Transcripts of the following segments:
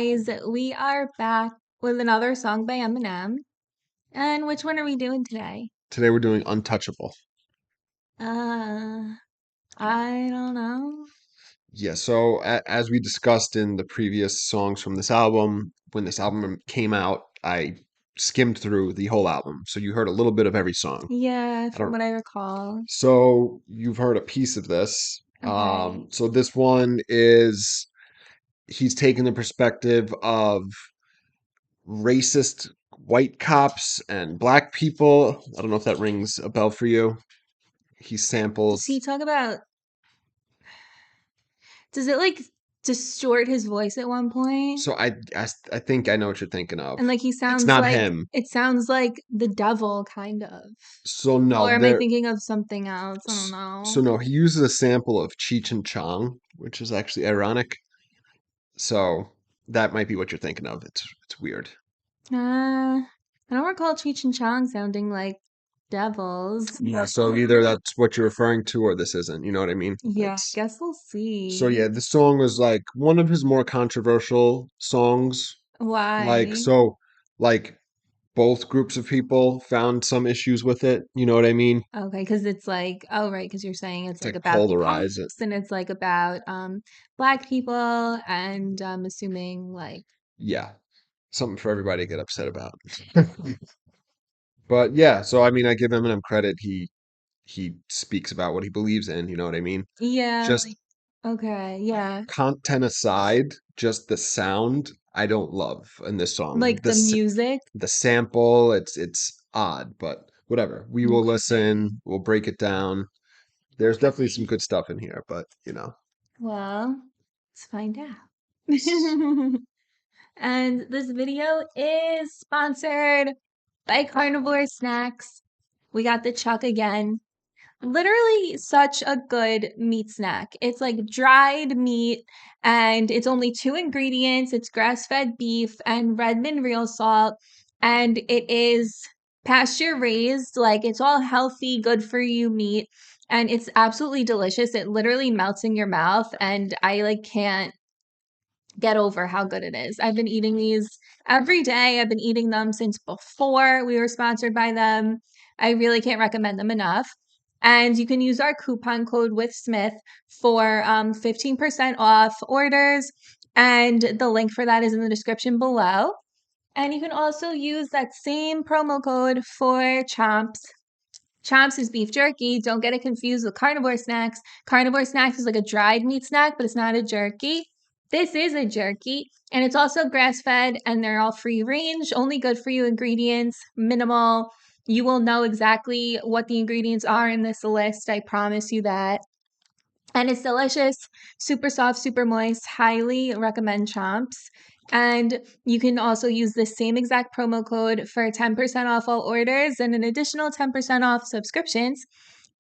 guys, we are back with another song by Eminem. And which one are we doing today? Today we're doing Untouchable. I don't know. Yeah, so as we discussed in the previous songs from this album, when this album came out, I skimmed through the whole album. So you heard a little bit of every song. Yeah, I from don't, what I recall. so you've heard a piece of this. Okay. So this one is he's taking the perspective of racist white cops and black people. I don't know if that rings a bell for you. He samples. Does he talk about... Does it, like, distort his voice at one point? So I think I know what you're thinking of. And, like, he sounds It's not like... him. It sounds like the devil, kind of. So no, Or am I thinking of something else? I don't know. So no, he uses a sample of Cheech and Chong, which is actually ironic. So that might be what you're thinking of. It's weird. I don't recall Cheech and Chong sounding like devils. Yeah, so either that's what you're referring to or this isn't. You know what I mean? Yeah, guess we'll see. So yeah, this song was like one of his more controversial songs. Why? Like both groups of people found some issues with it. You know what I mean? Okay, because it's like, oh right, because you're saying it's like like about polarize it. punks and it's like about black people, and I'm assuming like Yeah, something for everybody to get upset about. But yeah, so I mean, I give Eminem credit. He speaks about what he believes in. You know what I mean? yeah, Just like okay, yeah, content aside, just the sound I don't love in this song. like the music. The sample, it's odd, but whatever. We will Okay. listen. We'll break it down. There's definitely some good stuff in here, but you know. Well, let's find out. And this video is sponsored by Carnivore Snacks. We got the chuck again. Literally such a good meat snack. It's like dried meat and it's only 2 ingredients. It's grass-fed beef and Redmond real salt, and it is pasture raised. Like it's all healthy, good for you meat, and it's absolutely delicious. It literally melts in your mouth and I like can't get over how good it is. I've been eating these every day. I've been eating them since before we were sponsored by them. I really can't recommend them enough. And you can use our coupon code with Smith for 15% off orders. And the link for that is in the description below. And you can also use that same promo code for Chomps. Chomps is beef jerky. Don't get it confused with Carnivore Snacks. Carnivore Snacks is like a dried meat snack, but it's not a jerky. This is a jerky, and it's also grass-fed, and they're all free range, only good for you ingredients, minimal. You will know exactly what the ingredients are in this list. I promise you that. And it's delicious, super soft, super moist. Highly recommend Chomps. And you can also use the same exact promo code for 10% off all orders and an additional 10% off subscriptions.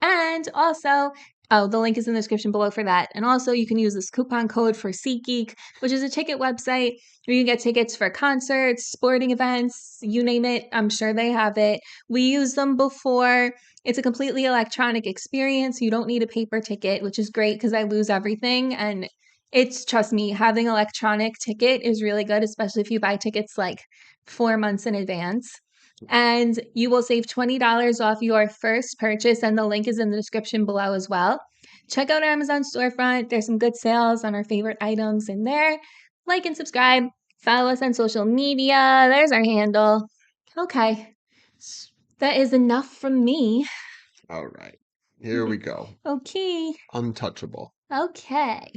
And also, the link is in the description below for that. And also, you can use this coupon code for SeatGeek, which is a ticket website where you can get tickets for concerts, sporting events, you name it. I'm sure they have it. We used them before. It's a completely electronic experience. You don't need a paper ticket, which is great because I lose everything. And trust me, having electronic ticket is really good, especially if you buy tickets like 4 months in advance. And you will save $20 off your first purchase, and the link is in the description below as well. Check out our Amazon storefront. There's some good sales on our favorite items in there. Like and subscribe. Follow us on social media. There's our handle. Okay. That is enough from me. All right. Here we go. Okay. Untouchable. Okay.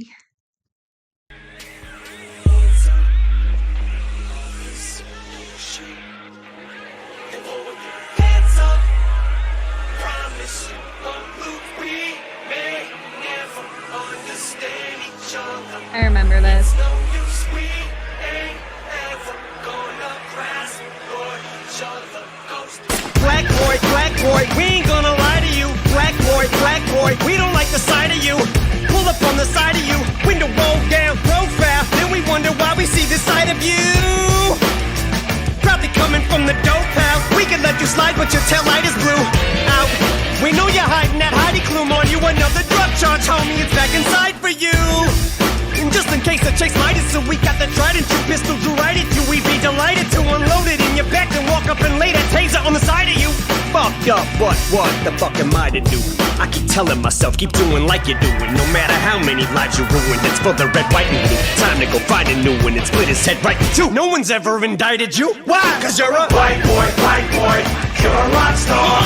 I remember this. Black boy, we ain't gonna lie to you. Black boy, we don't like the sight of you. Pull up on the side of you, window roll down profile. Then we wonder why we see the side of you. Probably coming from the dope house. We can let you slide, but your tail light is blue. Out. We know you're hiding that hidey clue on you. Another drug charge, homie, it's back inside for you. And just in case the chase might is so we got the trident, 2 pistol up, but what the fuck am I to do? I keep telling myself, keep doing like you're doing. No matter how many lives you ruin, it's for the red, white, and blue. Time to go find a new one and split his head right in two. No one's ever indicted you. Why? Cause you're a white boy, you're a rock star.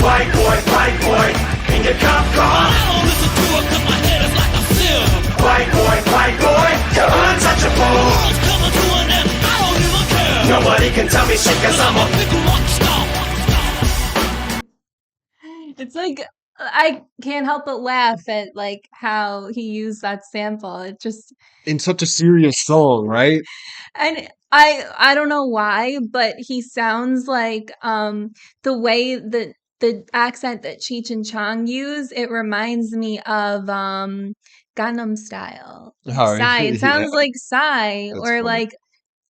White boy, in your cop car. I don't listen to it cause my head is like a sieve. White boy, you're untouchable. The world's coming to an end, I don't even care. Nobody can tell me shit cause I'm a big rock star. It's like I can't help but laugh at like how he used that sample. It just In such a serious song, right? and I don't know why, but he sounds like the way that the accent that Cheech and Chong use, it reminds me of Gangnam Style. Like Oh, Psy. It yeah, sounds like Psy that's or funny. like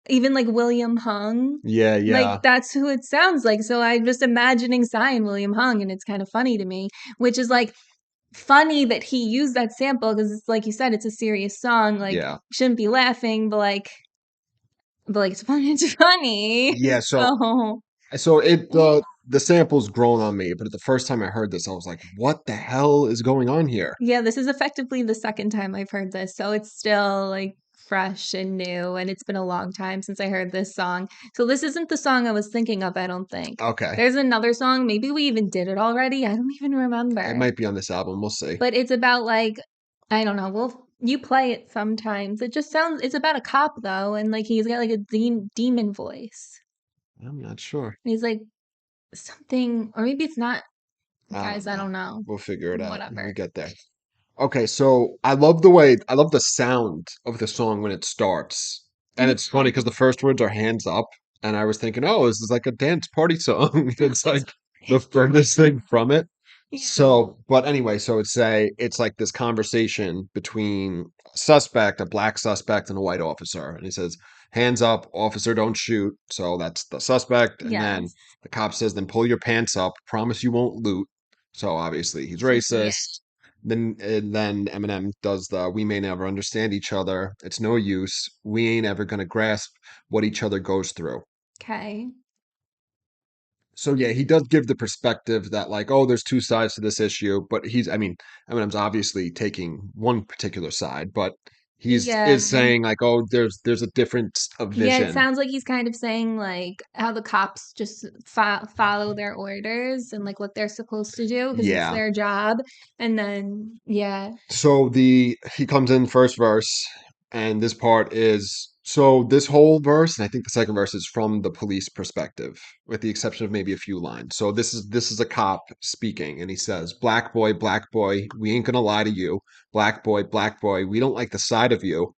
even like William Hung. Yeah, Like yeah. that's who it sounds like. So I'm just imagining Psy and William Hung, and it's kind of funny to me, which is like funny that he used that sample because it's like you said, it's a serious song. Like Yeah. shouldn't be laughing, but like it's funny. It's funny. Yeah, so So so it the sample's grown on me, but the first time I heard this, I was like, what the hell is going on here? yeah, this is effectively the second time I've heard this, so it's still like fresh and new, and it's been a long time since I heard this song. So this isn't the song I was thinking of, I don't think. Okay. There's another song, maybe we even did it already. I don't even It remember. might be on this album, we'll see. But it's about like I don't know. You play it sometimes. It just sounds. It's about a cop though, and like he's got like a demon voice. I'm not sure. And he's like something, or maybe it's not. I Guys, don't I know. don't know. We'll figure it out when we Whatever. get there. Okay, so I love the sound of the song when it starts. And it's funny because the first words are hands up, and I was thinking, oh, this is like a dance party song. It's like the furthest thing from it. Yeah. So, but anyway, so it's like this conversation between a suspect, a black suspect, and a white officer. And he says, hands up, officer, don't shoot. So that's the suspect. And then Yes. the cop says, then pull your pants up, promise you won't loot. So obviously he's Yeah. racist. Then Eminem does the we may never understand each other. It's no use. We ain't ever gonna grasp what each other goes through. Okay. So yeah, he does give the perspective that like, oh, there's two sides to this issue, but I mean, Eminem's obviously taking one particular side, but he's Yeah. is saying like, oh, there's a difference of Yeah, it vision. sounds like he's kind of saying like how the cops just follow their orders and like what they're supposed to do because it's Yeah. their job. And then, yeah, So he comes in first verse, and this part is so this whole verse, and I think the second verse is from the police perspective, with the exception of maybe a few lines. So this is a cop speaking, and he says, black boy, we ain't gonna lie to you. Black boy, we don't like the sight of you.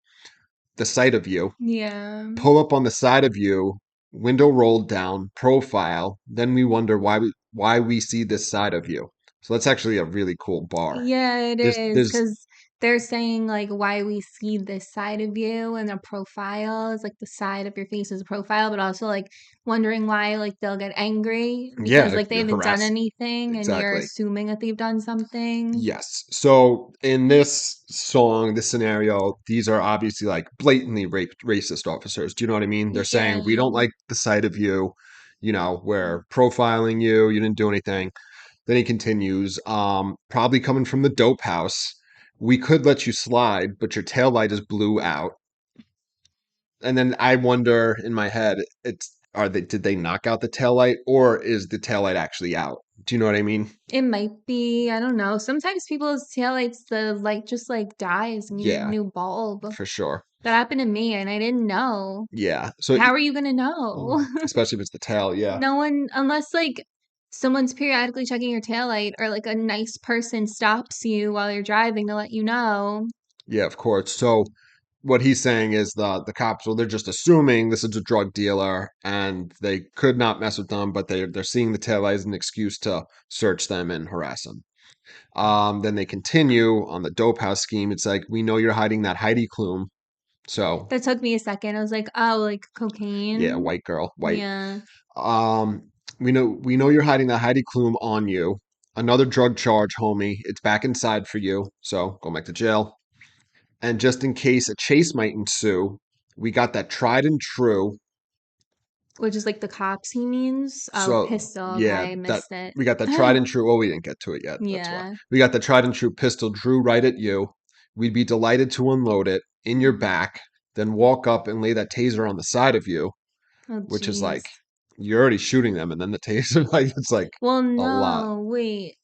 yeah. Pull up on the side of you, window rolled down, profile. Then we wonder why we see this side of you. So that's actually a really cool bar. Yeah, it is There's because they're saying like why we see this side of you and a profile is like the side of your face is a profile, but also like wondering why like they'll get angry because Yeah, like they you're haven't done harassed. anything and you're Exactly. assuming that they've done something. Yes. So in this song, this scenario, these are obviously like blatantly racist officers. Do you know what I mean? They're saying, we Yeah. don't like the sight of you. We're profiling you. You didn't do anything. Then he continues, probably coming from the dope house. We could let you slide, but your tail light is blew out. And then I wonder in my head, did they knock out the tail light or is the tail light actually out? Do you know what I mean? It might be, I don't know. Sometimes people's taillights, the light just like dies and you need a Yeah, new bulb. for sure. That happened to me and I didn't know. Yeah. So How are you gonna know? especially if it's the tail, yeah. No one, unless like someone's periodically checking your taillight or like a nice person stops you while you're driving to let you know. Yeah, of course. So what he's saying is the cops, well, they're just assuming this is a drug dealer and they could not mess with them, but they're seeing the tail light as an excuse to search them and harass them. Then they continue on the dope house scheme. It's like, we know you're hiding that Heidi Klum. So That took me a second. I was like, oh, like yeah, cocaine. white girl, white. Yeah. Um, we know you're hiding that Heidi Klum on you. Another drug charge, homie. It's back inside for you. So go back to jail. And just in case a chase might ensue, we got that tried and true. Which is like the cops he means. Oh, So pistol. Okay, yeah, I that missed it. we got the tried and true. Oh, we didn't get to it yet. That's why Yeah. we got the tried and true pistol drew right at you. We'd be delighted to unload it in your back, then walk up and lay that taser on the side of you, Oh, which is jeez. like you're already shooting them, and then the taser, like it's like Well, a lot. no, wait.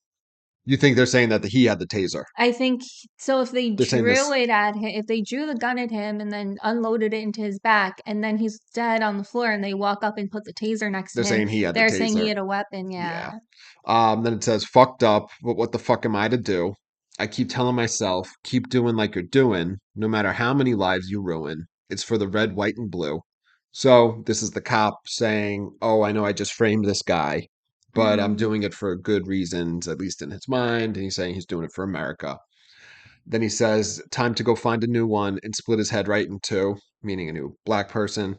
You think they're saying that he had the taser? I think so. If they They're saying drew this. it at him, if they drew the gun at him and then unloaded it into his back, and then he's dead on the floor, and they walk up and put the taser next to They're him, saying he had the they're saying he taser. had a weapon. Yeah. Yeah. Then it says, fucked up, but what the fuck am I to do? I keep telling myself, keep doing like you're doing, no matter how many lives you ruin. It's for the red, white, and blue. So this is the cop saying, oh, I know I just framed this guy, but I'm Mhm. doing it for good reasons, at least in his mind. And he's saying he's doing it for America. Then he says, time to go find a new one and split his head right in two, meaning a new black person.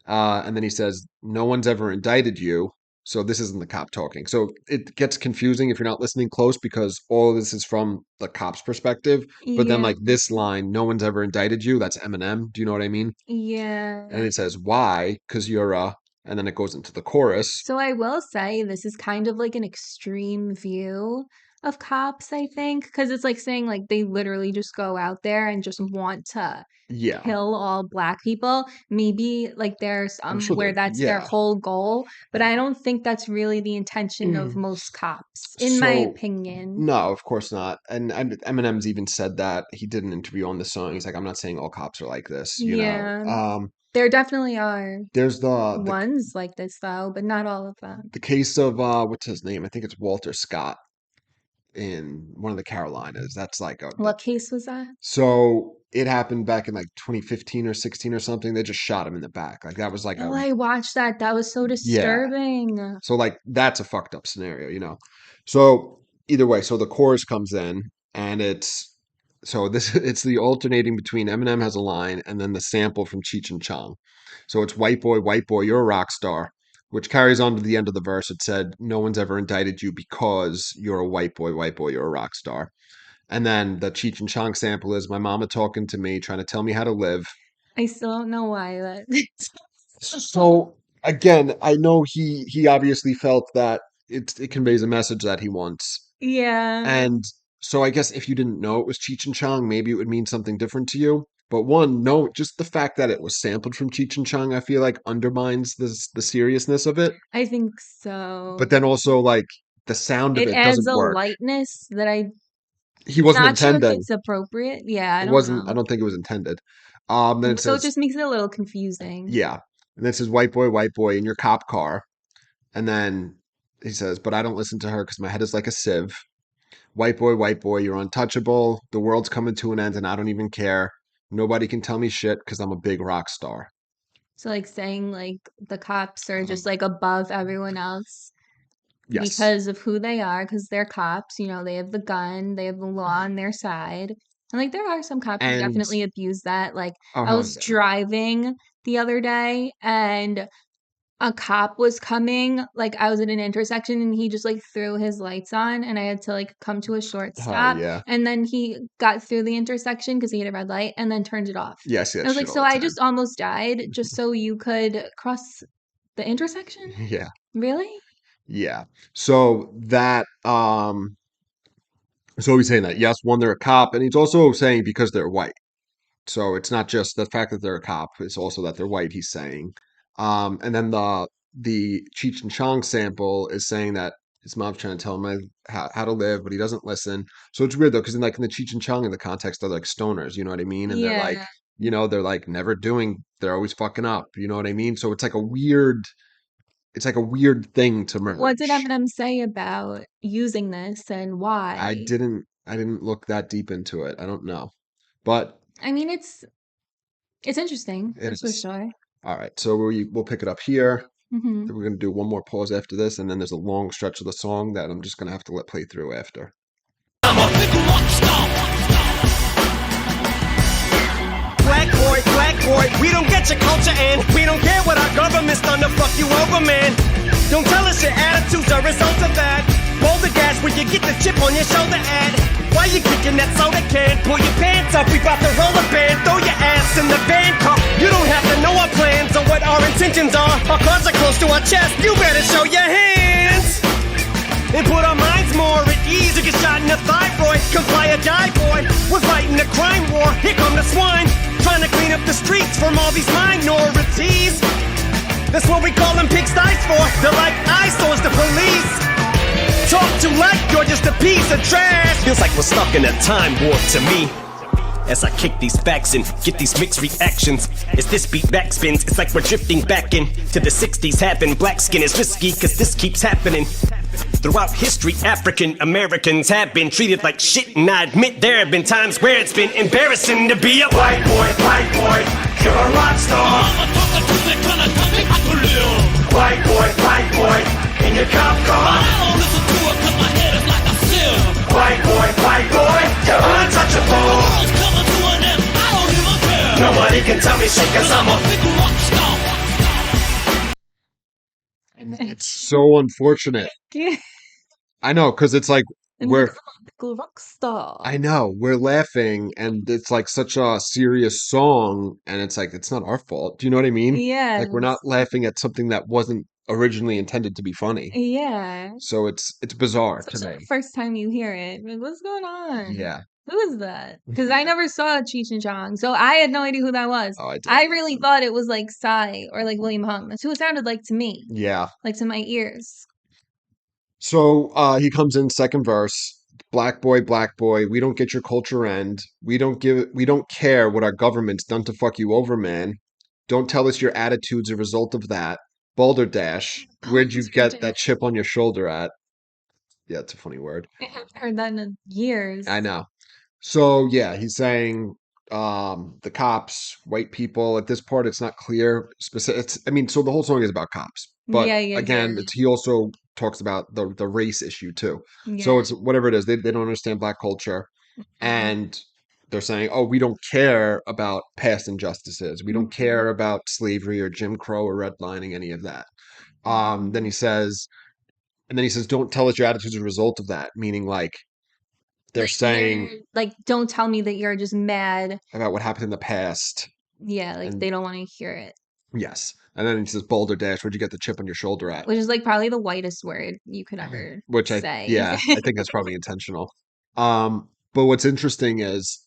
And then he says, no one's ever indicted you. So this isn't the cop talking. So it gets confusing if you're not listening close because all of this is from the cop's perspective. But then, Yeah. like this line, no one's ever indicted you. That's Eminem. Do you know what I mean? And Yeah. it says, why? Because you're a. And then it goes into the chorus. So I will say this is kind of like an extreme view of cops, I think, because it's like saying like they literally just go out there and just want to Yeah. kill all black people. Maybe like there's I'm sure where they're. that's their Yeah. whole goal, but I don't think that's really the intention of most cops, in my So opinion. no, of course not. And Eminem's even said that he did an interview on the song. He's like, I'm not saying all cops are like this, you know. Yeah. There definitely are There's ones like this though, but not all of them. the case of what's his name? I think it's Walter Scott in one of the Carolinas. That's like What case was that? so it happened back in like 2015 or 16 or something. They just shot him in the back. Like that was like Oh, I watched that. That was so yeah. disturbing. So like that's a fucked up scenario, you know. So either way, so the chorus comes in and it's so this it's the alternating between Eminem has a line and then the sample from Cheech and Chong. So it's white boy, you're a rock star, which carries on to the end of the verse. It said, no one's ever indicted you because you're a white boy, you're a rock star. And then the Cheech and Chong sample is my mama talking to me, trying to tell me how to live. I still don't know why that. So again, I know he obviously felt that it conveys a message that he wants. Yeah, And so I guess if you didn't know it was Cheech and Chong, maybe it would mean something different to you. But one, no, just the fact that it was sampled from Cheech and Chong, I feel like undermines the seriousness of it. I think But so. then also like the sound of It it adds doesn't a work. lightness that I'm He wasn't not sure if intending. it's appropriate. Yeah, I It don't wasn't. I know. don't think it was intended. Then it So it says, just makes it a little confusing. yeah. And then it says, white boy in your cop car. And then he says, but I don't listen to her because my head is like a sieve. White boy, you're untouchable. The world's coming to an end and I don't even care. Nobody can tell me shit because I'm a big rock star. So like saying like the cops are Um, just like above everyone else yes. because of who they are, because they're cops, they have the gun, they have the law on their side. And like there are some cops who And, definitely abuse that. Like I oh, was yeah. driving the other day and a cop was coming, like I was at an intersection and he just like threw his lights on and I had to like come to a short Oh, stop yeah. and then he got through the intersection because he had a red light and then turned it off. Yes, I yes, was like, shit all so the I time. just almost died just so you could cross the intersection? Yeah. Really? Yeah. So so he's saying that, yes, one, they're a cop, and he's also saying because they're white. So it's not just the fact that they're a cop, it's also that they're white, he's saying. And then the Cheech and Chong sample is saying that his mom's trying to tell him how to live, but he doesn't listen. So it's weird though, because in the Cheech and Chong in the context they're like stoners, you know what I mean? And they're like, Yeah. they're like never doing, they're always fucking up, you know what I mean? So it's like a weird thing to What did merge. Eminem say about using this and why? I didn't look that deep into it. I don't know. But I mean, it's interesting, it that's for is. sure. All right, so we'll pick it up here. Hmm. Then we're gonna do one more pause after this, and then there's a long stretch of the song that I'm just gonna have to let play through after. Black boy, we don't get your culture and we don't care what our government's done to fuck you over, man. Don't tell us your attitudes are results of that. Roll the gas when you get the chip on your shoulder ad. Why you kicking that soda can? Pull your pants up, we bout to roll a band. Throw your ass in the van car. You don't have to know our plans or what our intentions intentions are. Our cards are close to our chest. You better show your hands. And put our minds more at ease. You get shot in the thyroid, comply or die, boy. We're fighting a crime war. Here come the swine, trying to clean up the streets from all these minorities. That's what we call them pigsties for. They're like eyesores, the police. Talk to like you're just a piece of trash. Feels like we're stuck in a time warp to me. As I kick these facts and get these mixed reactions. As this beat backspins, it's like we're drifting back in to the 60s. Having black skin is risky, cause this keeps happening. Throughout history, African Americans have been treated like shit, and I admit there have been times where it's been embarrassing to be a white boy, you're a rock star. White boy, in your cop car. White boy, you're untouchable. Nobody can tell me shit cause I'm a... It's so unfortunate. I know, because it's like we're rock star. I know we're laughing, and it's like such a serious song, and it's like it's not our fault. Do you know what I mean? Yeah. Like we're not laughing at something that wasn't originally intended to be funny. Yeah. So it's bizarre to Especially me. the first time you hear it. Like, what's going on? Yeah. Who is that? Because I never saw Cheech and Chong, so I had no idea who that was. Oh, I did. I really thought it was like Psy or like William Hung. That's who it sounded like to me. Yeah. Like to my ears. So he comes in second verse. Black boy, we don't get your culture end. We don't care what our government's done to fuck you over, man. Don't tell us your attitude's a result of that. Balderdash, where'd you get that chip on your shoulder at? Yeah, it's a funny word. I haven't heard that in years. I know. So yeah, he's saying the cops, white people. At this part, it's not clear. Specific. I mean, so the whole song is about cops, but Yeah, again, he also talks about the race issue too. yeah. So it's whatever it is. They don't understand black culture, and they're saying, oh, we don't care about past injustices. We don't care about slavery or Jim Crow or redlining, any of that. Then he says, don't tell us your attitude's a result of that. Meaning, like they're saying, like, don't tell me that you're just mad about what happened in the past. Yeah, like And- they don't want to hear it. Yes. And then he says, Balderdash, where'd you get the chip on your shoulder at? Which is like probably the whitest word you could ever Which say. I think that's probably intentional. But what's interesting is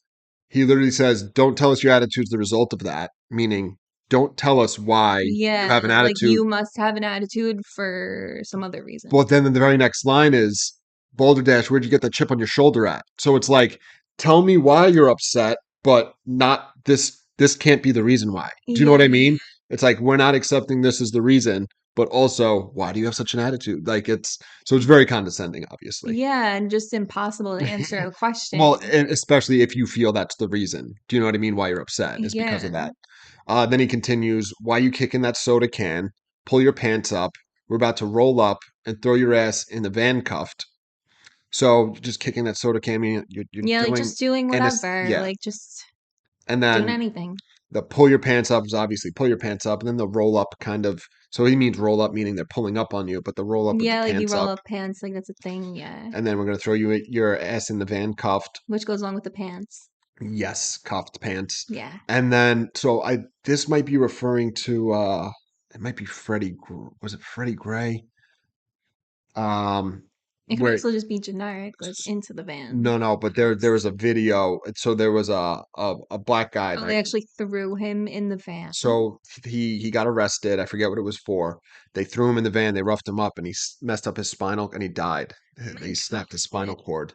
he literally says, don't tell us your attitude's the result of that. Meaning, don't tell us why you have an attitude. Like you must have an attitude for some other reason. But then the very next line is, Balderdash, where'd you get the chip on your shoulder at? So it's like, tell me why you're upset, but not this. This can't be the reason why. Do you know what I mean? It's like, we're not accepting this as the reason, but also, why do you have such an attitude? Like it's very condescending, obviously. Yeah, and just impossible to answer a question. Well, and especially if you feel that's the reason. Do you know what I mean? Why you're upset is because of that. Then he continues, why you kicking that soda can? Pull your pants up. We're about to roll up and throw your ass in the van cuffed. So just kicking that soda can, you're yeah, doing, like just doing whatever, like just and then doing anything. The pull your pants up is obviously pull your pants up, and then the roll up kind of. So he means roll up, meaning they're pulling up on you, but the roll up, yeah, with the like pants you roll up, pants, like that's a thing, yeah. And then we're gonna throw your ass in the van cuffed, which goes along with the pants. Yes, cuffed pants. Yeah. And then this might be referring to it might be Freddie. Was it Freddie Gray? It could Where also just be generic, like into the van. no, but there was a video. So there was a black guy. Oh, they actually threw him in the van. So he got arrested. I forget what it was for. They threw him in the van. They roughed him up, and he messed up his spinal, and he died. They snapped his spinal cord.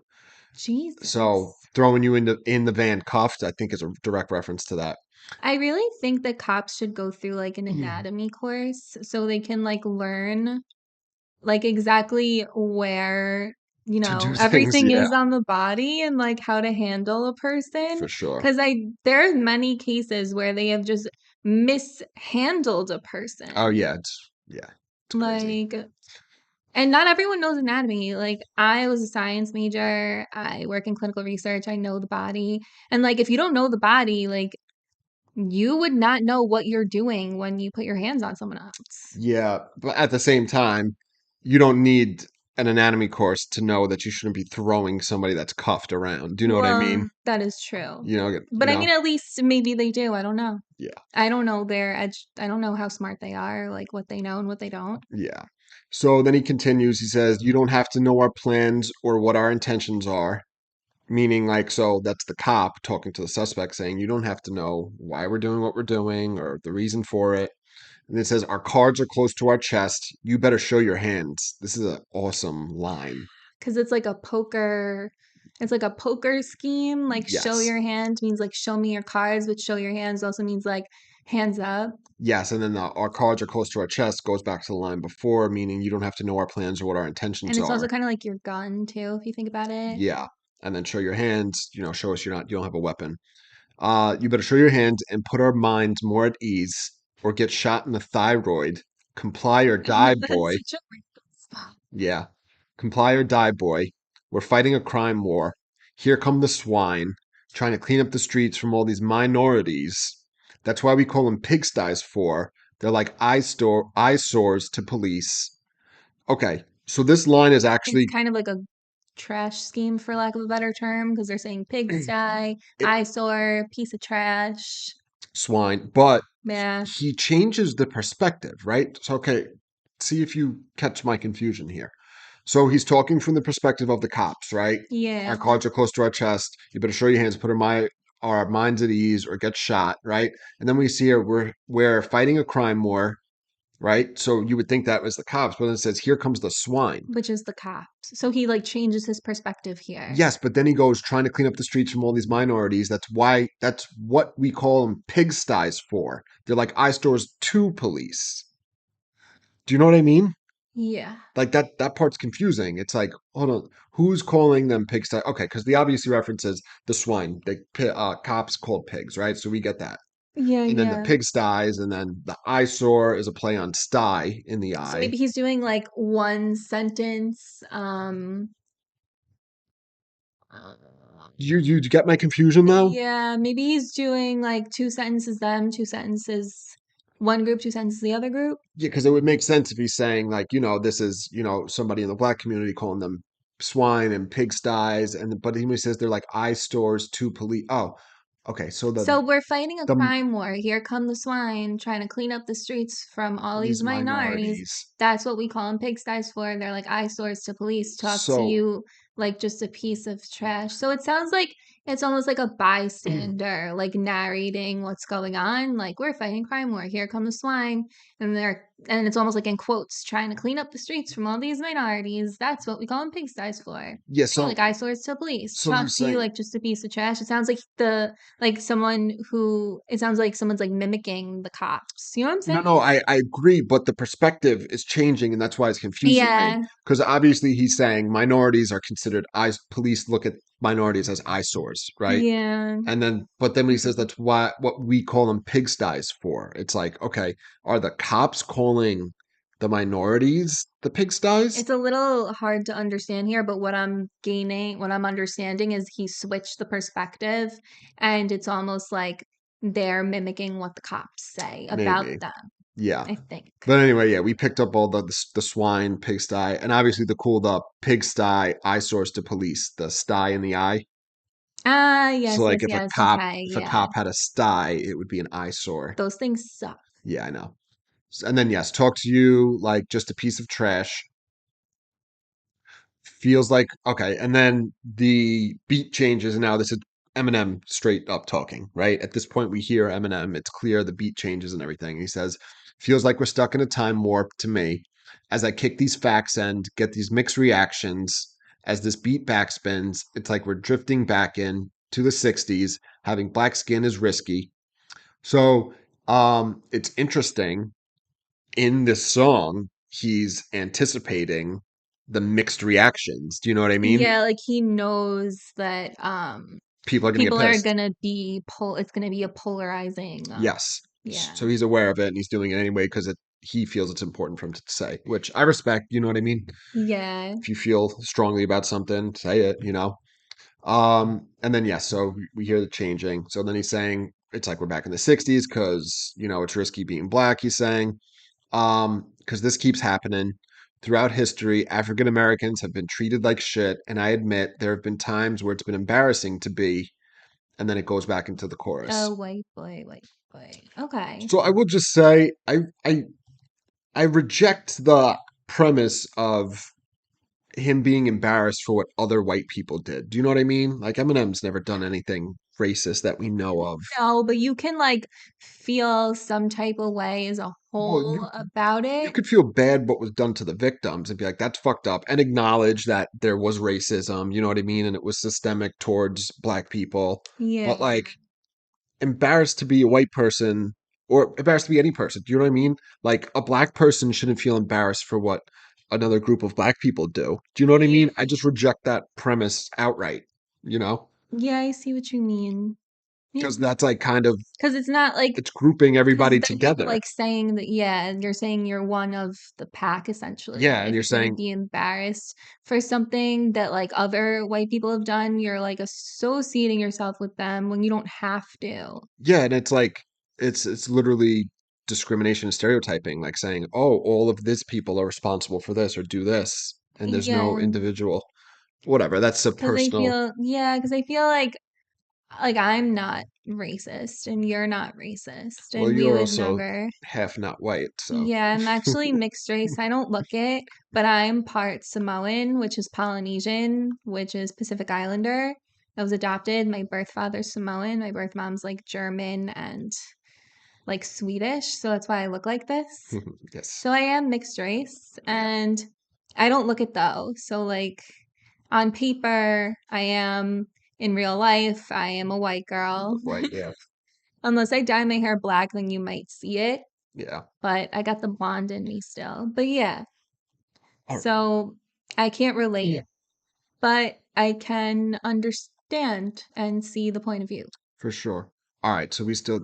Jesus. So throwing you in the van cuffed, I think, is a direct reference to that. I really think that cops should go through like an anatomy course so they can like learn like exactly where everything is on the body and like how to handle a person. For sure. Because there are many cases where they have just mishandled a person. Oh yeah, it's like crazy. And not everyone knows anatomy. Like I was a science major. I work in clinical research. I know the body. And like if you don't know the body, like you would not know what you're doing when you put your hands on someone else. Yeah, but at the same time, you don't need an anatomy course to know that you shouldn't be throwing somebody that's cuffed around. Do you know what I mean? Well, that is true. You But I know, mean, at least maybe they do. I don't know. yeah, I don't know their edge. I don't know how smart they are, like what they know and what they don't. yeah. So then he continues. He says, "You don't have to know our plans or what our intentions are." Meaning, like, so that's the cop talking to the suspect saying, "You don't have to know why we're doing what we're doing or the reason for it." And it says, "Our cards are close to our chest. You better show your hands." This is an awesome line. Because it's like a poker. It's like a poker scheme. Like show Yes. your hand means like show me your cards, but show your hands also means like hands up. Yes. And then our cards are close to our chest goes back to the line before, meaning you don't have to know our plans or what our And intentions it's also are. kind of like your gun too, if you think about it. Yeah. And then show your hands, show us you don't have a weapon. You better show your hands and put our minds more at ease or get shot in the thyroid. Comply or die, That's boy. such a random spot. Yeah. Comply or die, boy. We're fighting a crime war. Here come the swine, trying to clean up the streets from all these minorities. That's why we call them pigsties for. They're like eyesores to police. Okay, so this line is It's actually kind of like a trash scheme, for lack of a better term, because they're saying pigsty, it eyesore, piece of trash. swine, but Yeah. he changes the perspective, right? So, okay, see if you catch my confusion here. So he's talking from the perspective of the cops, right? Our Yeah. cards are close to our chest. You better show your hands, put our minds at ease, or get shot, right? And then we see here we're fighting a crime war, right? So you would think that was the cops, but then it says here comes the swine. Which is the cops. So he like changes his perspective here. Yes, but then he goes trying to clean up the streets from all these minorities. That's what we call them pigsties for. They're like eyesores to police. Do you know what I mean? Yeah. Like that part's confusing. It's like, hold on, who's calling them pigsty? Okay, because the obvious reference is the swine. Cops called pigs, right? So we get that. Yeah, And then the yeah. pigsties, and then the eyesore is a play on sty in the So eye. maybe he's doing like one sentence. You get my confusion though? Yeah, maybe he's doing like two sentences them, two sentences one group, two sentences the other group. Yeah, because it would make sense if he's saying like, this is, somebody in the black community calling them swine and pigsties, but he says they're like eye stores to police. Oh, okay. So So we're fighting a the crime war. Here come the swine trying to clean up the streets from all these these minorities. minorities. That's what we call them pigsties for. They're like eyesores to police. Talk to So you like just a piece of trash. So it sounds like it's almost like a bystander, like narrating what's going on. Like we're fighting crime war. Here come the swine, and it's almost like in quotes, trying to clean up the streets from all these minorities. That's what we call them pigsties for. yeah, Yeah, like eyesores to police. they're Talk to you saying like just a piece of trash. It sounds it sounds like someone's like mimicking the cops. You know what I'm no, saying? no, I agree, but the perspective is changing, and that's why it's confusing me. Yeah. Because obviously he's saying minorities are considered eyes. Police look at minorities as eyesores, right? Yeah. And then, but then when he says that's what we call them pigsties for, it's like, okay, are the cops calling the minorities the pigsties? It's a little hard to understand here, but what I'm understanding is he switched the perspective and it's almost like they're mimicking what the cops say about Maybe, them, yeah. I think. But anyway, yeah, we picked up all the swine, pigsty, and obviously the cooled up pigsty eyesores to police, the sty in the eye. Ah, So yes, like yes, yes. Okay, if a yeah. cop had a sty, it would be an eyesore. Those things suck. Yeah, I know. And then yes, talk to you like just a piece of trash. Feels like okay, and then the beat changes, and now this is Eminem straight up talking, right? At this point, we hear Eminem. It's clear the beat changes and everything. He says, "Feels like we're stuck in a time warp to me, as I kick these facts and get these mixed reactions. As this beat backspins, it's like we're drifting back in to the '60s. Having black skin is risky." So, it's interesting in this song, he's anticipating the mixed reactions. Do you know what I mean? Yeah, like he knows that People are going to get people are pissed. gonna be it's gonna be a polarizing Yes. yeah. So he's aware of it and he's doing it anyway because he feels it's important for him to say, which I respect. You know what I mean? Yeah. If you feel strongly about something, say it. And then, yes, so we hear the changing. So then he's saying it's like we're back in the 60s because, it's risky being black, he's saying. Because this keeps happening. throughout history, African Americans have been treated like shit, and I admit there have been times where it's been embarrassing to be, and then it goes back into the chorus. Oh, white boy, white boy. Okay. So I will just say I reject the premise of him being embarrassed for what other white people did. Do you know what I mean? Like Eminem's never done anything racist that we know of. No, but you can like feel some type of way as a Well, whole about you it. could feel bad what was done to the victims and be like, that's fucked up, and acknowledge that there was racism, you know what I mean? And it was systemic towards black people. Yeah. But like embarrassed to be a white person or embarrassed to be any person, do you know what I mean? Like a black person shouldn't feel embarrassed for what another group of black people do. Do you know what I mean? I just reject that premise outright, you know? Yeah, I see what you mean. Yeah. Because that's like kind of Because it's not like it's grouping everybody then together. you're like saying that, yeah, you're saying you're one of the pack essentially. Yeah, and If you're gonna saying be embarrassed for something that like other white people have done, you're like associating yourself with them when you don't have to. yeah, and it's like it's literally discrimination and stereotyping, like saying, "Oh, all of these people are responsible for this or do this," and there's no Yeah, individual. Whatever. That's a because personal. I feel like I'm not racist and you're not racist Well, and we you're would also never. half not white, so Yeah, I'm actually mixed race. I don't look it, but I'm part Samoan, which is Polynesian, which is Pacific Islander. I was adopted. My birth father's Samoan. My birth mom's like German and like Swedish. So that's why I look like this. yes, So I am mixed race and I don't look it though. So like on paper, I am in real life, I am a white girl. white. Yeah, Unless I dye my hair black, then you might see it. yeah. But I got the blonde in me still. But yeah, All right. so I can't relate, but I can understand and see the point of view. For sure. All right, so we still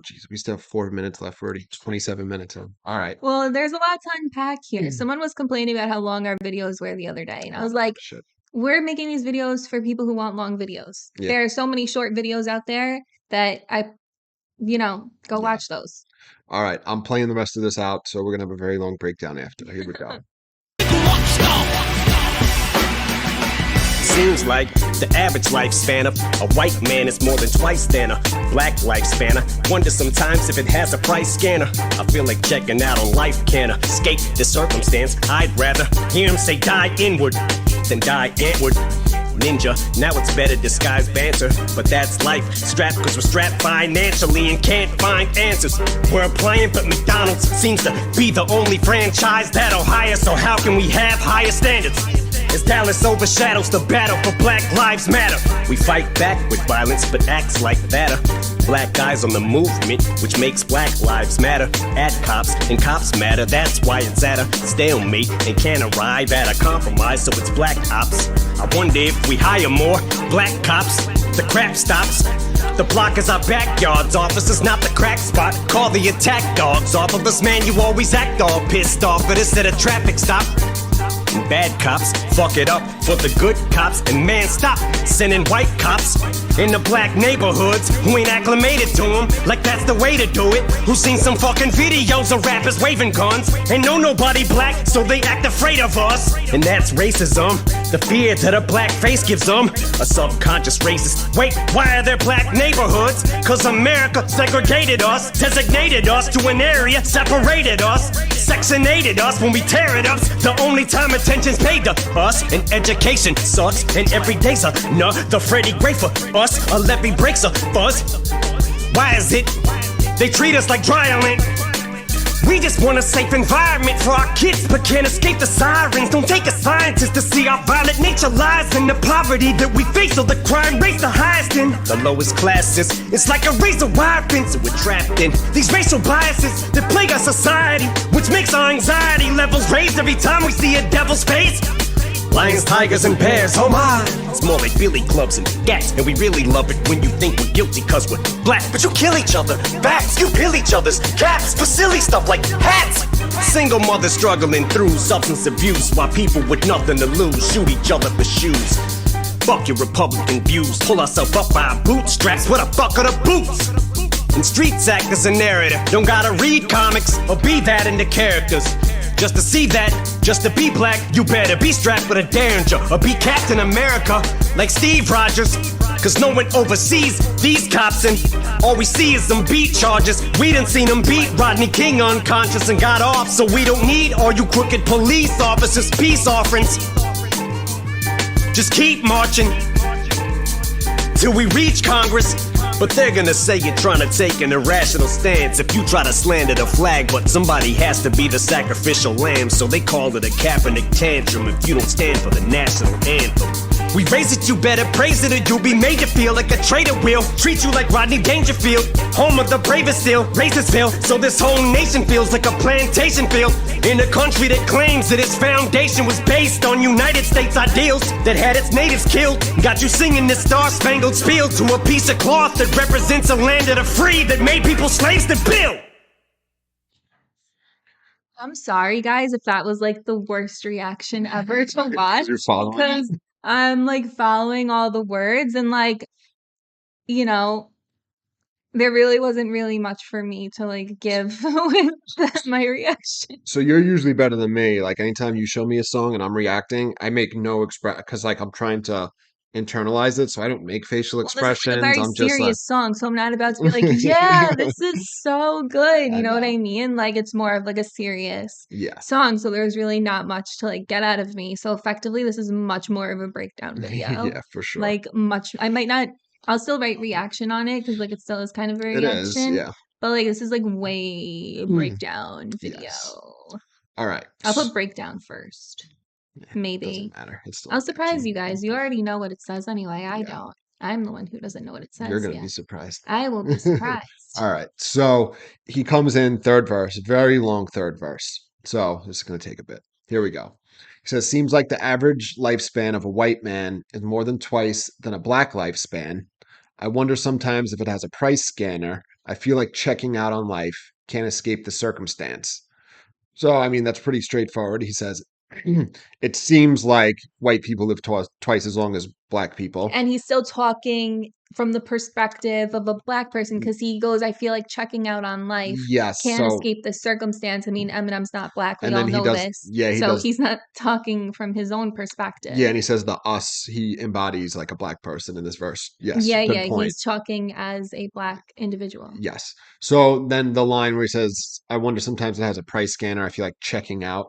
have 4 minutes left. We're already 27 minutes in. All right. Well, there's a lot to unpack here. Someone was complaining about how long our videos were the other day, and I was like, Shit. we're making these videos for people who want long videos. Yeah. There are so many short videos out there that go Yeah. watch those. All right, I'm playing the rest of this out, so we're gonna have a very long breakdown after. Here we go. Seems like the average lifespan of a white man is more than twice than a black lifespan. I wonder sometimes if it has a price scanner. I feel like checking out on life can escape this circumstance. I'd rather hear him say die inward than die antward. Ninja, now it's better disguised banter, but that's life. Strapped cause we're strapped financially and can't find answers. We're applying, but McDonald's seems to be the only franchise that'll hire, so how can we have higher standards? As Dallas overshadows the battle for Black Lives Matter. We fight back with violence, but acts like that are black guys on the movement, which makes Black Lives Matter. At cops, and cops matter, that's why it's at a stalemate and can't arrive at a compromise, so it's black ops. I wonder if we hire more black cops, the crap stops. The block is our backyards, officers, not the crack spot. Call the attack dogs off of us, man, you always act all pissed off at us at a traffic stop. And bad cops fuck it up for the good cops. And man, stop sending white cops into black neighborhoods who ain't acclimated to them like that's the way to do it. Who seen some fucking videos of rappers waving guns and know nobody black, so they act afraid of us. And that's racism, the fear that a black face gives them. A subconscious racist. Wait, why are there black neighborhoods? Cause America segregated us, designated us to an area, separated us, sectionated us when we tear it up. The only time attention's paid to us, and education sucks, and every day's another Freddie Gray for us. A levee breaks a fuzz. Why is it they treat us like dry island? We just want a safe environment for our kids, but can't escape the sirens. Don't take a scientist to see our violent nature lies in the poverty that we face, so the crime rates the highest in the lowest classes. It's like a razor wire fence that we're trapped in. These racial biases that plague our society, which makes our anxiety levels raise every time we see a devil's face. Lions, tigers, and bears, oh my. It's more like billy clubs and gats, and we really love it when you think we're guilty cause we're black. But you kill each other, bats, you peel each other's caps for silly stuff like hats. Single mothers struggling through substance abuse, while people with nothing to lose shoot each other for shoes. Fuck your Republican views, pull ourselves up by our bootstraps, what the fuck are the boots? And streets act as a narrative, don't gotta read comics or be that into characters. Just to see that, just to be black, you better be strapped with a Derringer or be Captain America like Steve Rogers. Cause no one oversees these cops, and all we see is them beat charges. We done seen them beat Rodney King unconscious and got off, so we don't need all you crooked police officers' peace offerings. Just keep marching till we reach Congress. But they're gonna say you're trying to take an irrational stance if you try to slander the flag, but somebody has to be the sacrificial lamb, so they call it a Kaepernick tantrum if you don't stand for the national anthem. We raise it, you better praise it, or you'll be made to feel like a traitor will treat you like Rodney Dangerfield, home of the bravest still, racistville. So this whole nation feels like a plantation field in a country that claims that its foundation was based on United States ideals that had its natives killed. Got you singing this star-spangled spiel to a piece of cloth that represents a land of the free that made people slaves to build. I'm sorry, guys, if that was like the worst reaction ever to watch. You're following. Because I'm like following all the words and like, you know, there really wasn't really much for me to like give with my reaction. So you're usually better than me. Like anytime you show me a song and I'm reacting, I make no express because like I'm trying to internalize it, so I don't make facial Well, this is like a expressions. very I'm just like, serious song, so I'm not about to be like, yeah, this is so good. You I know what know. I mean? Like it's more of like a serious yeah, song, so there's really not much to like get out of me. So effectively, this is much more of a breakdown video. yeah, for sure. Like much, I might not. I'll still write reaction on it because like it still is kind of a It is, reaction. yeah. But like this is like way breakdown video. Yes. All right. I'll put breakdown first. Maybe. Doesn't matter. It's still I'll a surprise reaction. you guys. You already know what it says anyway. I Yeah. don't. I'm the one who doesn't know what it says You're gonna yet. be surprised. I will be surprised. All right. So he comes in third verse, very long third verse. So this is gonna take a bit. Here we go. He says, seems like the average lifespan of a white man is more than twice than a black lifespan. I wonder sometimes if it has a price scanner. I feel like checking out on life. Can't escape the circumstance. So, I mean, that's pretty straightforward. He says, it seems like white people live twice as long as black people. And he's still talking from the perspective of a black person because he goes, I feel like checking out on life. Yes. Can't So, escape the circumstance. I mean, Eminem's not black. We and all then he know does, this. yeah, he so does. he's not talking from his own perspective. Yeah, and he says the us, he embodies like a black person in this verse. Yes. Yeah, good yeah. point. He's talking as a black individual. Yes. So then the line where he says, I wonder sometimes it has a price scanner. I feel like checking out.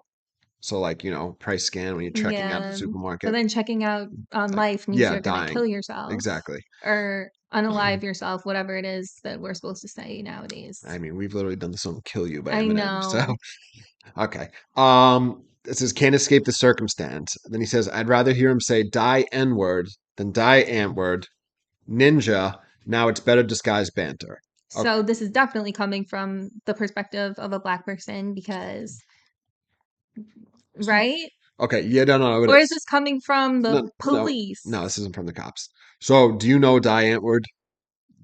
So like, price scan when you're checking out the supermarket. But then checking out on Like, life means yeah, you're going to dying. kill yourself. Exactly. Or unalive yourself, whatever it is that we're supposed to say nowadays. I mean, we've literally done the song Kill You by I Eminem. know. So, okay. It says, can't escape the circumstance. Then he says, I'd rather hear him say die N-word than die ant-word. Ninja, now it's better disguised banter. So this is definitely coming from the perspective of a black person because, right? Okay, yeah, no. Or is this coming from the No, police? No, this isn't from the cops. So, do you know die ant-word?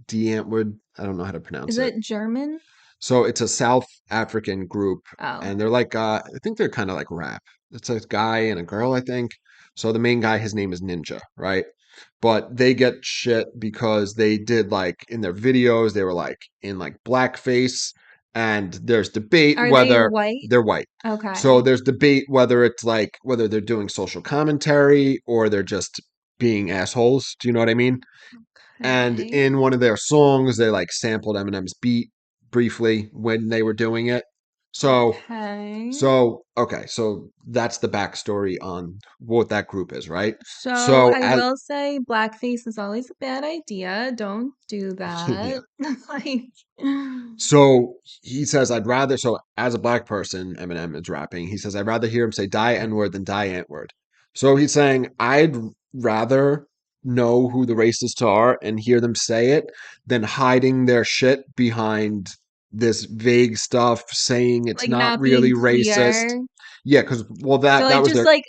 D-ant-word? I don't know how to pronounce Is it German? So it's a South African group, Oh. and they're like, I think they're kind of like rap. It's a guy and a girl, I think. So the main guy, his name is Ninja, right? But they get shit because they did like in their videos, they were like in like blackface, and there's debate Are whether they white? they're white. Okay. So there's debate whether it's like whether they're doing social commentary or they're just being assholes. Do you know what I mean? And Okay. in one of their songs, they like sampled Eminem's beat briefly when they were doing it. So, Okay. so that's the backstory on what that group is, right? So I as- will say blackface is always a bad idea. Don't do that. Like So he says, I'd rather, so as a black person, Eminem is rapping, he says, I'd rather hear him say die N-word than die ant-word. So he's saying, I'd rather know who the racists are and hear them say it than hiding their shit behind this vague stuff saying it's like not being really racist. clear. Yeah, because well So that like was just their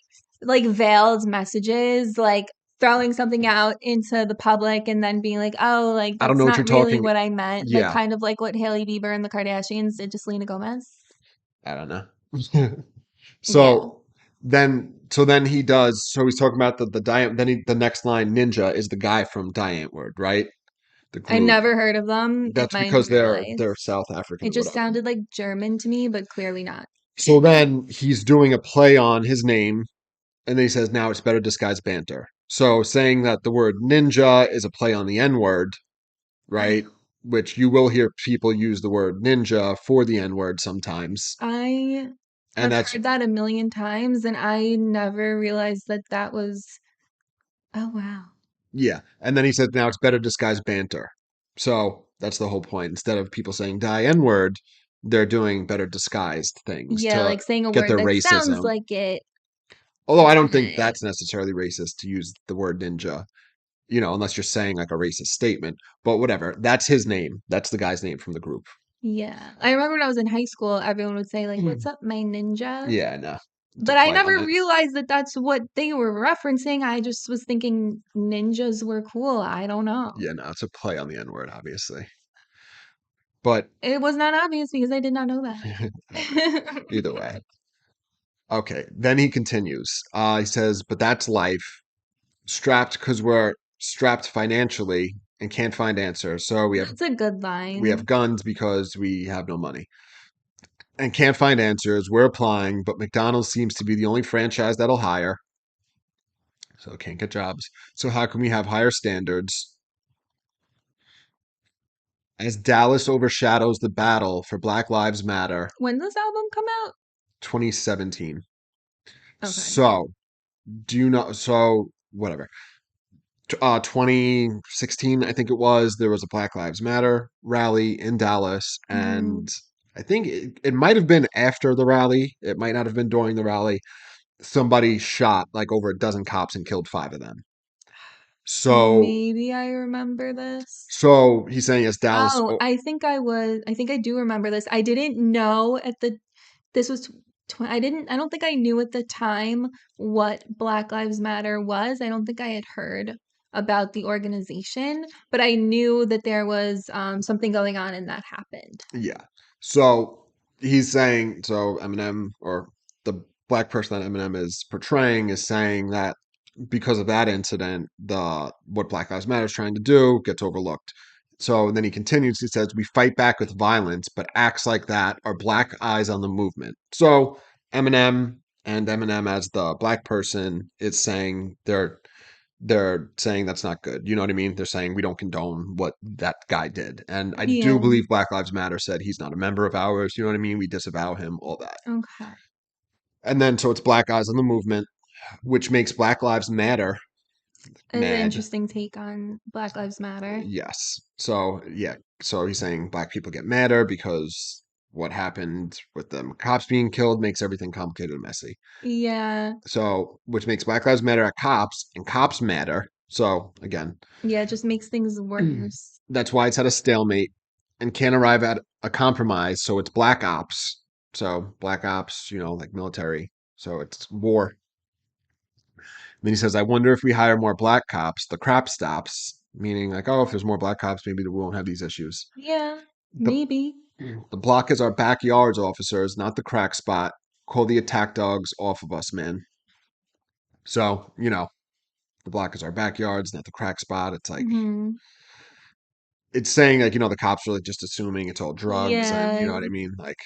like veiled messages, like throwing something out into the public and then being like, oh, like I don't that's know what not you're really talking. what I meant. Yeah. Like kind of like what Hailey Bieber and the Kardashians did to Selena Gomez. I don't know. So then he does. So he's talking about the Diant. Then the next line, Ninja, is the guy from Diant Word, right? The I group. never heard of them. That's if I because they're realized. South African. It just whatever. sounded like German to me, but clearly not. So then he's doing a play on his name, and then he says, now it's better disguised banter. So saying that the word ninja is a play on the N word, right? Which you will hear people use the word ninja for the N word sometimes. I And have that's, heard that a million times, and I never realized that that was. Oh, wow. yeah. And then he said, now it's better disguised banter. So that's the whole point. Instead of people saying die N word, they're doing better disguised things Yeah, to like saying a get word their that sounds racism. like it. Although I don't think Right. that's necessarily racist to use the word ninja, you know, unless you're saying like a racist statement. But whatever. That's his name. That's the guy's name from the group. Yeah. I remember when I was in high school, everyone would say, like, what's up, my ninja? Yeah, no. It's a But I play on never it. realized that that's what they were referencing. I just was thinking ninjas were cool. I don't know. Yeah, no, it's a play on the N word, obviously. But It was not obvious because I did not know either that. way. Okay. Then he continues. He says, but that's life. Strapped because we're strapped financially and can't find answers. So That's a good we have line. guns because we have no money and can't find answers. We're applying, but McDonald's seems to be the only franchise that'll hire. So can't get jobs. So how can we have higher standards? As Dallas overshadows the battle for Black Lives Matter, When does this album come out? 2017. Okay. So do you know? So whatever. 2016, I think it was, there was a Black Lives Matter rally in Dallas. Hmm. And I think it might have been after the rally. It might not have been during the rally. Somebody shot like over a dozen cops and killed five of them. So, Maybe I remember this. so he's saying as Dallas, Oh, I think I do remember this. I didn't know at the this was I don't think I knew at the time what Black Lives Matter was. I don't think I had heard about the organization, but I knew that there was something going on and that happened. yeah. So he's saying, so Eminem or the black person that Eminem is portraying is saying that because of that incident, the what Black Lives Matter is trying to do gets overlooked. So then he continues. He says, "We fight back with violence, but acts like that are black eyes on the movement." So Eminem and Eminem as the black person is saying they're saying that's not good. You know what I mean? They're saying we don't condone what that guy did. And I do Yeah. believe Black Lives Matter said he's not a member of ours. You know what I mean? We disavow him, all that. Okay. And then so it's black eyes on the movement, which makes Black Lives Matter An mad. interesting take on Black Lives Matter. Yes. So yeah. So he's saying black people get madder because what happened with them cops being killed makes everything complicated and messy. Yeah. So which makes Black Lives Matter at cops and cops matter. So again, Yeah, it just makes things worse. that's why it's at a stalemate and can't arrive at a compromise. So it's black ops. So black ops, you know, like military. So it's war. Then he says, I wonder if we hire more black cops, the crap stops. Meaning, like, oh, if there's more black cops, maybe we won't have these issues. Yeah, The, maybe. the block is our backyards, officers, not the crack spot. Call the attack dogs off of us, man. So, you know, the block is our backyards, not the crack spot. It's like, Hmm. it's saying, like, you know, the cops are like just assuming it's all drugs and, you Yeah. know what I mean? Like,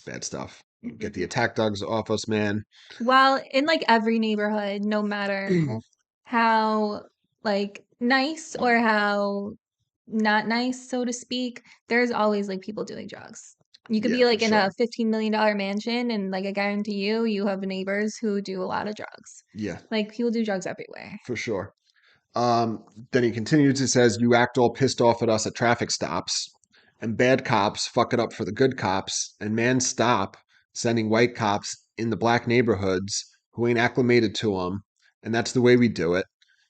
bad stuff. Get the attack dogs off us, man. Well, in like every neighborhood, no matter how like nice or how not nice, so to speak, there's always like people doing drugs. You could Yeah, be for like in a sure. $15 million mansion and like I guarantee you, you have neighbors who do a lot of drugs. Yeah, Like people do drugs everywhere. for sure. Then he continues. He says, "You act all pissed off at us at traffic stops, and bad cops fuck it up for the good cops. And man, stop sending white cops in the black neighborhoods who ain't acclimated to them. And that's the way we do it."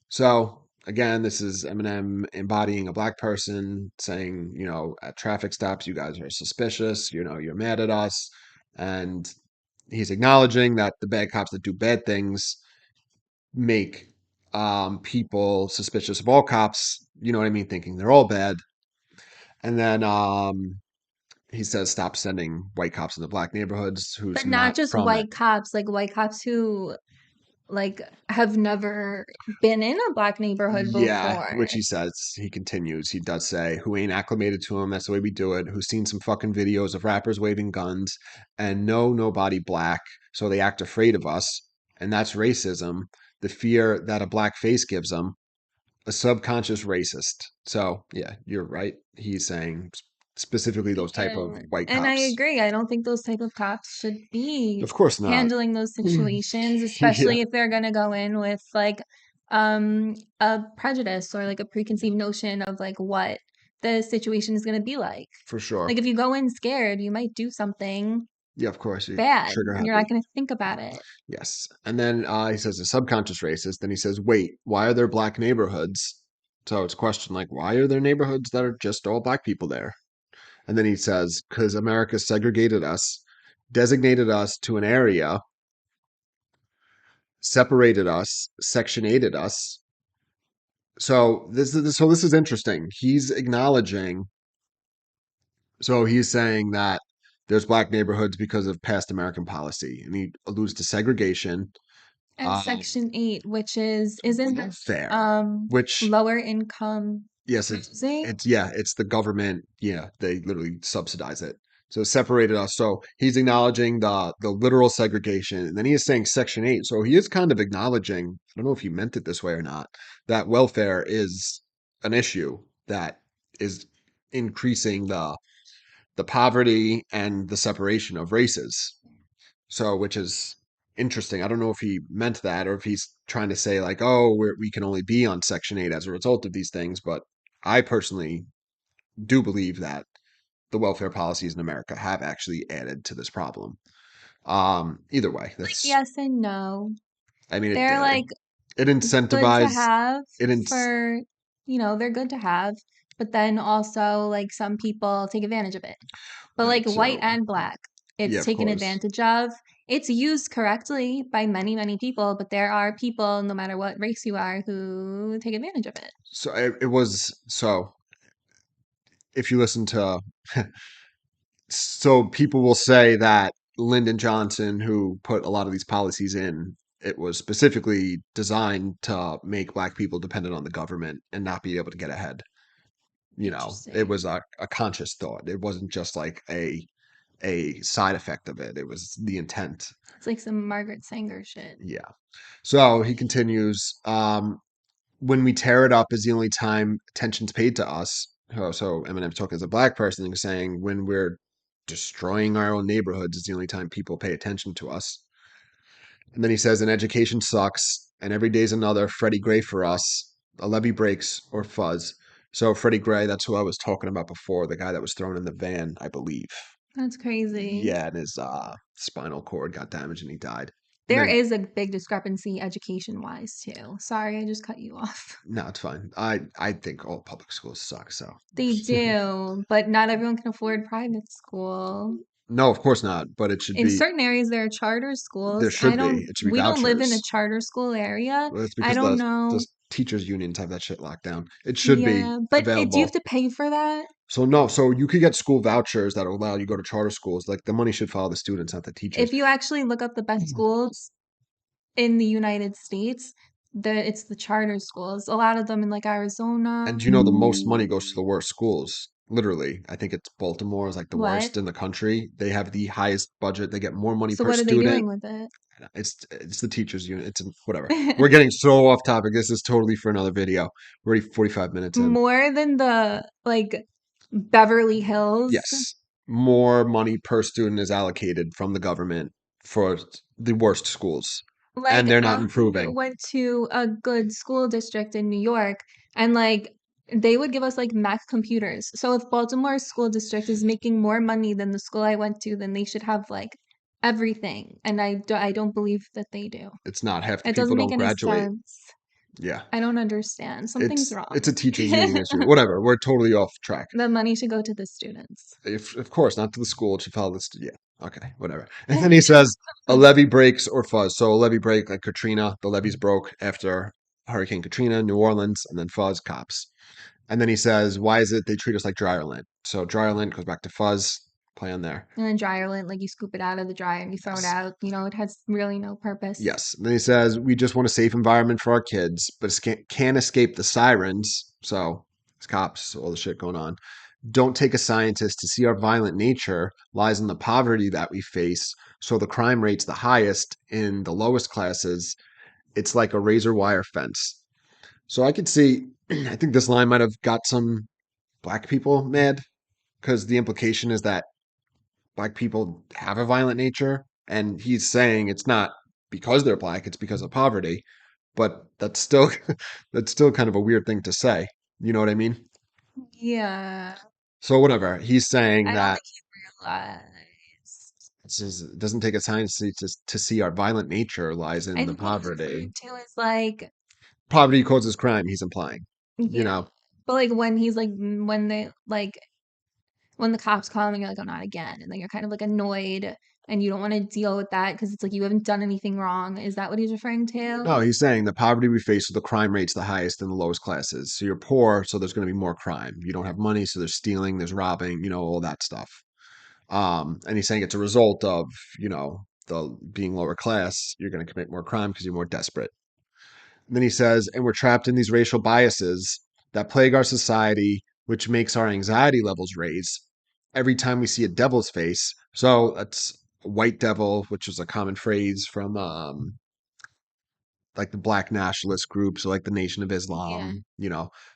So again, this is Eminem embodying a black person saying, you know, at traffic stops, you guys are suspicious. You know, you're mad at us, and he's acknowledging that the bad cops that do bad things make people suspicious of all cops. You know what I mean? Thinking they're all bad. And then he says, "Stop sending white cops in the black neighborhoods. Who's But not not just from it?" white cops, like white cops who like have never been in a black neighborhood Yeah, before. which he says, he continues, he does say, who ain't acclimated to him, that's the way we do it, who's seen some fucking videos of rappers waving guns and know nobody black, so they act afraid of us, and that's racism, the fear that a black face gives them, a subconscious racist. So, yeah, you're right. He's saying specifically those type of white And I cops. agree. I don't think those type of cops should be Of course not. handling those situations, Yeah, especially if they're gonna go in with like a prejudice or like a preconceived notion of like what the situation is gonna be like. for sure. Like if you go in scared, you might do something Yeah, of course. You bad. trigger You're not happy. gonna think about it. Yes. And then he says a subconscious racist. Then he says, wait, why are there black neighborhoods? So it's a question like, why are there neighborhoods that are just all black people there? And then he says, because America segregated us, designated us to an area, separated us, section 8'd us. So this is interesting. He's acknowledging, so he's saying that there's black neighborhoods because of past American policy, and he alludes to segregation. And Um, Section 8, which isn't fair, um which lower income yes, housing. it's the government. Yeah, they literally subsidize it. So it separated us. So he's acknowledging the literal segregation, and then he is saying Section 8. So he is kind of acknowledging. I don't know if he meant it this way or not. That welfare is an issue that is increasing the poverty and the separation of races. So, which is interesting. I don't know if he meant that or if he's trying to say like, oh, we can only be on Section 8 as a result of these things. But I personally do believe that the welfare policies in America have actually added to this problem. Either way, that's, Yes and no. I mean, They're like it good to incentivized, have it, in, for, they're good to have, but then also like some people take advantage of it. But like white so and black, yeah, it's of taken course. advantage of. It's used correctly by many, many people, but there are people, no matter what race you are, who take advantage of it. So it was, so if you listen to, so people will say that Lyndon Johnson, who put a lot of these policies in, it was specifically designed to make black people dependent on the government and not be able to get ahead. It Interesting. was a conscious thought. It wasn't just like a side effect of it. It was the intent. It's like some Margaret Sanger shit. Yeah. So he continues, when we tear it up is the only time attention's paid to us. So Eminem talking as a black person and saying when we're destroying our own neighborhoods is the only time people pay attention to us. And then he says, and education sucks, and every day's another Freddie Gray for us. A levee breaks or fuzz. So Freddie Gray, that's who I was talking about before, the guy that was thrown in the van, I believe. That's crazy. Yeah, and his spinal cord got damaged and he died. And There then is a big discrepancy education wise too. Sorry, I just cut you off. no, it's fine. I think all public schools suck. So They do, but not everyone can afford private school. no, of course not. But it should In be. certain areas, there are charter There schools. should be. It should be We don't live in a vouchers. charter school area. Well, it's I because don't the know. teachers unions have that shit locked down. It should be Yeah, but do you have available. to pay for that? So no, so you could get school vouchers that allow you to go to charter schools. Like the money should follow the students, not the teachers. If you actually look up the best schools in the United States, it's the charter schools. A lot of them in like Arizona. And the most money goes to the worst schools. Literally, I think it's Baltimore is like the What? worst in the country. They have the highest budget. They get more money So per what are they student. doing with it? It's the teachers union. It's whatever. We're getting so off topic. This is totally for another video. We're already 45 minutes in. More than the like Beverly Hills. Yes, more money per student is allocated from the government for the worst schools, and Like they're not I improving. went to a good school district in New York, and like they would give us like Mac computers. So if Baltimore school district is making more money than the school I went to, then they should have like everything. And I don't believe that they do. It's not half the It people doesn't make don't any graduate. sense. Yeah, I don't understand. Something's it's a wrong. teachers union issue. Whatever. We're totally off track. The money should go to the students. If of course not to the school, it should follow this. Yeah. Okay. Whatever. And then he says a levee breaks or fuzz. So a levee break like Katrina. The levees broke after Hurricane Katrina, New Orleans, and then fuzz cops. And then he says, why is it they treat us like dry land? So dry land goes back to fuzz. play on there. And then dryer lint, like you scoop it out of the dryer and you throw it out. You know, it has really no purpose. Yes. And then he says, we just want a safe environment for our kids, but can't escape the sirens. So it's cops, all the shit going on. Don't take a scientist to see our violent nature lies in the poverty that we face. So the crime rate's the highest in the lowest classes. It's like a razor wire fence. So I could see, I think this line might have got some black people mad because the implication is that black people have a violent nature. And he's saying it's not because they're black, it's because of poverty. But that's still that's still kind of a weird thing to say. You know what I mean? Yeah. So whatever. He's saying I don't that think he realized. it doesn't take a science to see our violent nature lies I in the think what he's poverty. referring to is like, Poverty causes crime, he's implying. You yeah. know, But like when he's like, when they like, when the cops call him and you're like, oh, not again. And then you're kind of like annoyed and you don't want to deal with that because it's like you haven't done anything wrong. Is that what he's referring to? no, he's saying the poverty we face, so the crime rate's the highest in the lowest classes. So you're poor, so there's going to be more crime. You don't have money, so there's stealing, there's robbing, all that stuff. And he's saying it's a result of, the being lower class, you're going to commit more crime because you're more desperate. And then he says, and we're trapped in these racial biases that plague our society, which makes our anxiety levels raise every time we see a devil's face. So that's a white devil, which is a common phrase from like the black nationalist groups, or like the Nation of Yeah. Islam.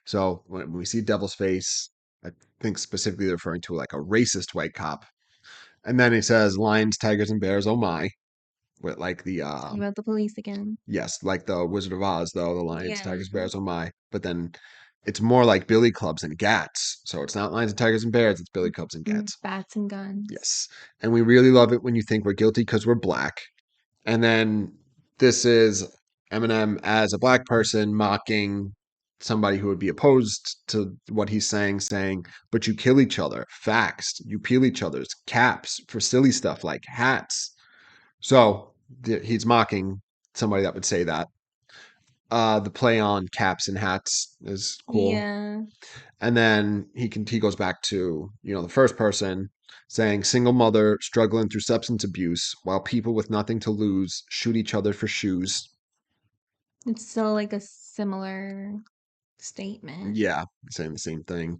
So when we see devil's face, I think specifically they're referring to like a racist white cop. And then he says, lions, tigers, and bears, oh my, with like the Talking about the police again. yes, like the Wizard of Oz, though, the lions, Yeah. tigers, bears, oh my. But then it's more like billy clubs and gats. So it's not lions and tigers and bears, it's billy clubs and gats. Bats and guns. Yes. And we really love it when you think we're guilty because we're black. And then this is Eminem as a black person mocking somebody who would be opposed to what he's saying, but you kill each other. Facts. You peel each other's caps for silly stuff like hats. So he's mocking somebody that would say that. The play on caps and hats is cool. Yeah. And then he goes back to, the first person saying single mother struggling through substance abuse while people with nothing to lose shoot each other for shoes. It's still like a similar statement. Yeah, saying the same thing.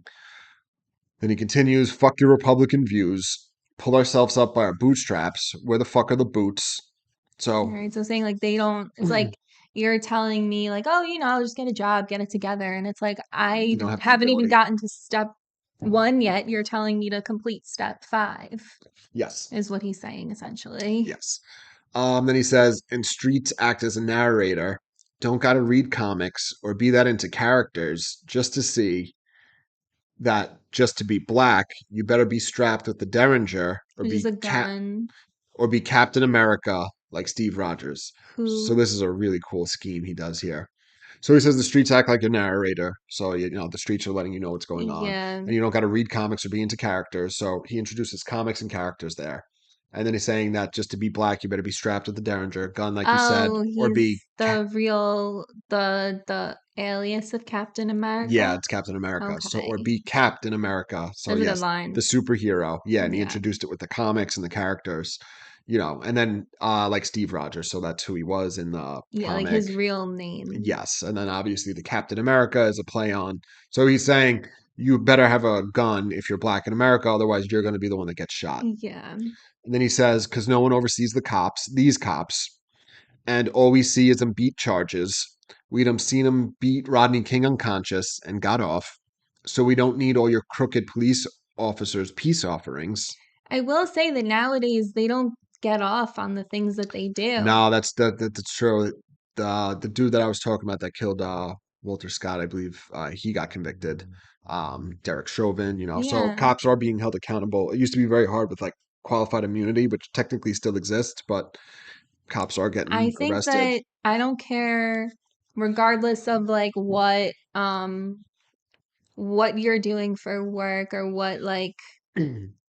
Then he continues, fuck your Republican views. Pull ourselves up by our bootstraps. Where the fuck are the boots? All So right. So saying like they don't, it's like you're telling me like, oh, just get a job, get it together. And it's like, you don't have the haven't even ability. gotten to step 1 yet. You're telling me to complete step 5 Yes. is what he's saying essentially. Yes. Then he says, and streets act as a narrator. Don't gotta read comics or be that into characters just to see that just to be black, you better be strapped with the Derringer or Which is be a gun. Captain America like Steve Rogers. So Who, this is a really cool scheme he does here. So he says the streets act like a narrator. So the streets are letting you know what's going on. yeah. And you don't got to read comics or be into characters. So he introduces comics and characters there. And then he's saying that just to be black, you better be strapped with the Derringer gun, like you said, Oh, or be he's the real, the alias of Captain yeah, America. it's Captain America. So or Okay. be Captain America. So That's a good yes, the line. superhero. Yeah, and he Yeah. introduced it with the comics and the characters, and then like Steve Rogers, so that's who he was in the Yeah, like comic. his real name. Yes, and then obviously the Captain America is a play on. So he's saying you better have a gun if you're black in America, otherwise you're going to be the one that gets shot. Yeah. And then he says, because no one oversees these cops, and all we see is them beat charges. We'd seen them beat Rodney King unconscious and got off. So we don't need all your crooked police officers' peace offerings. I will say that nowadays they don't get off on the things that they do. No, that's true. The dude that I was talking about that killed Walter Scott, I believe, he got convicted. Derek Chauvin, so Yeah. cops are being held accountable. It used to be very hard with like qualified immunity, which technically still exists, but cops are I getting think arrested. that I don't care regardless of like what you're doing for work or what like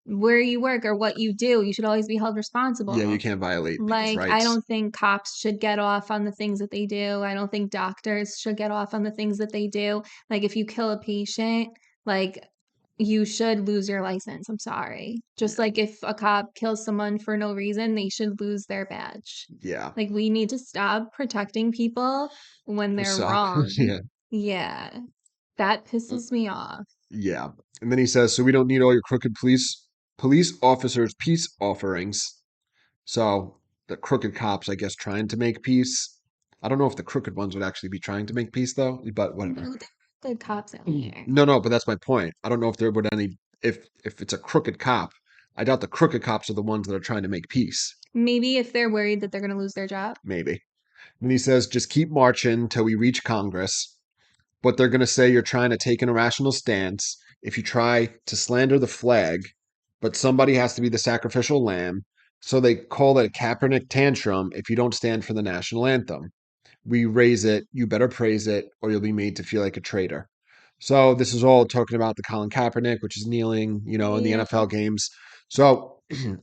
where you work or what you do, you should always be held responsible. Yeah, you can't violate people's Like, I rights. don't think cops should get off on the things that they do. I don't think doctors should get off on the things that they do. Like, if you kill a patient, like, you should lose your license. I'm sorry. Just like if a cop kills someone for no reason, they should lose their badge. Yeah. Like we need to stop protecting people when Who they're suck. wrong. Yeah. Yeah. That pisses me off. Yeah. And then he says, so we don't need all your crooked police officers' peace offerings. So the crooked cops, I guess, trying to make peace. I don't know if the crooked ones would actually be trying to make peace though, but whatever. No, they're good cops out here. No, but that's my point. I don't know if there would any if it's a crooked cop. I doubt the crooked cops are the ones that are trying to make peace. Maybe if they're worried that they're going to lose their job. Maybe. And he says, just keep marching till we reach Congress. But they're going to say you're trying to take an irrational stance if you try to slander the flag, but somebody has to be the sacrificial lamb. So they call it a Kaepernick tantrum if you don't stand for the national anthem. We raise it, you better praise it, or you'll be made to feel like a traitor. So this is all talking about the Colin Kaepernick, which is kneeling, in the Yeah. NFL games. So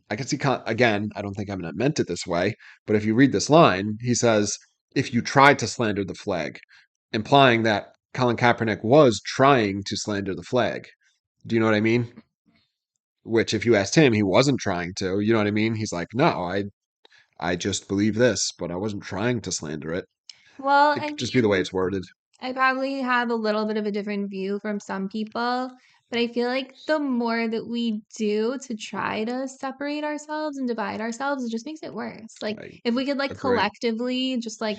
I can see, again, I don't think Eminem meant it this way, but if you read this line, he says, if you try to slander the flag, implying that Colin Kaepernick was trying to slander the flag. Do you know what I mean? Which, if you asked him, he wasn't trying to. You know what I mean? He's like, no, I just believe this, but I wasn't trying to slander it. Well, It I could just be the way mean, it's worded. I probably have a little bit of a different view from some people, but I feel like the more that we do to try to separate ourselves and divide ourselves, it just makes it worse. Like I if we could like agree. collectively just like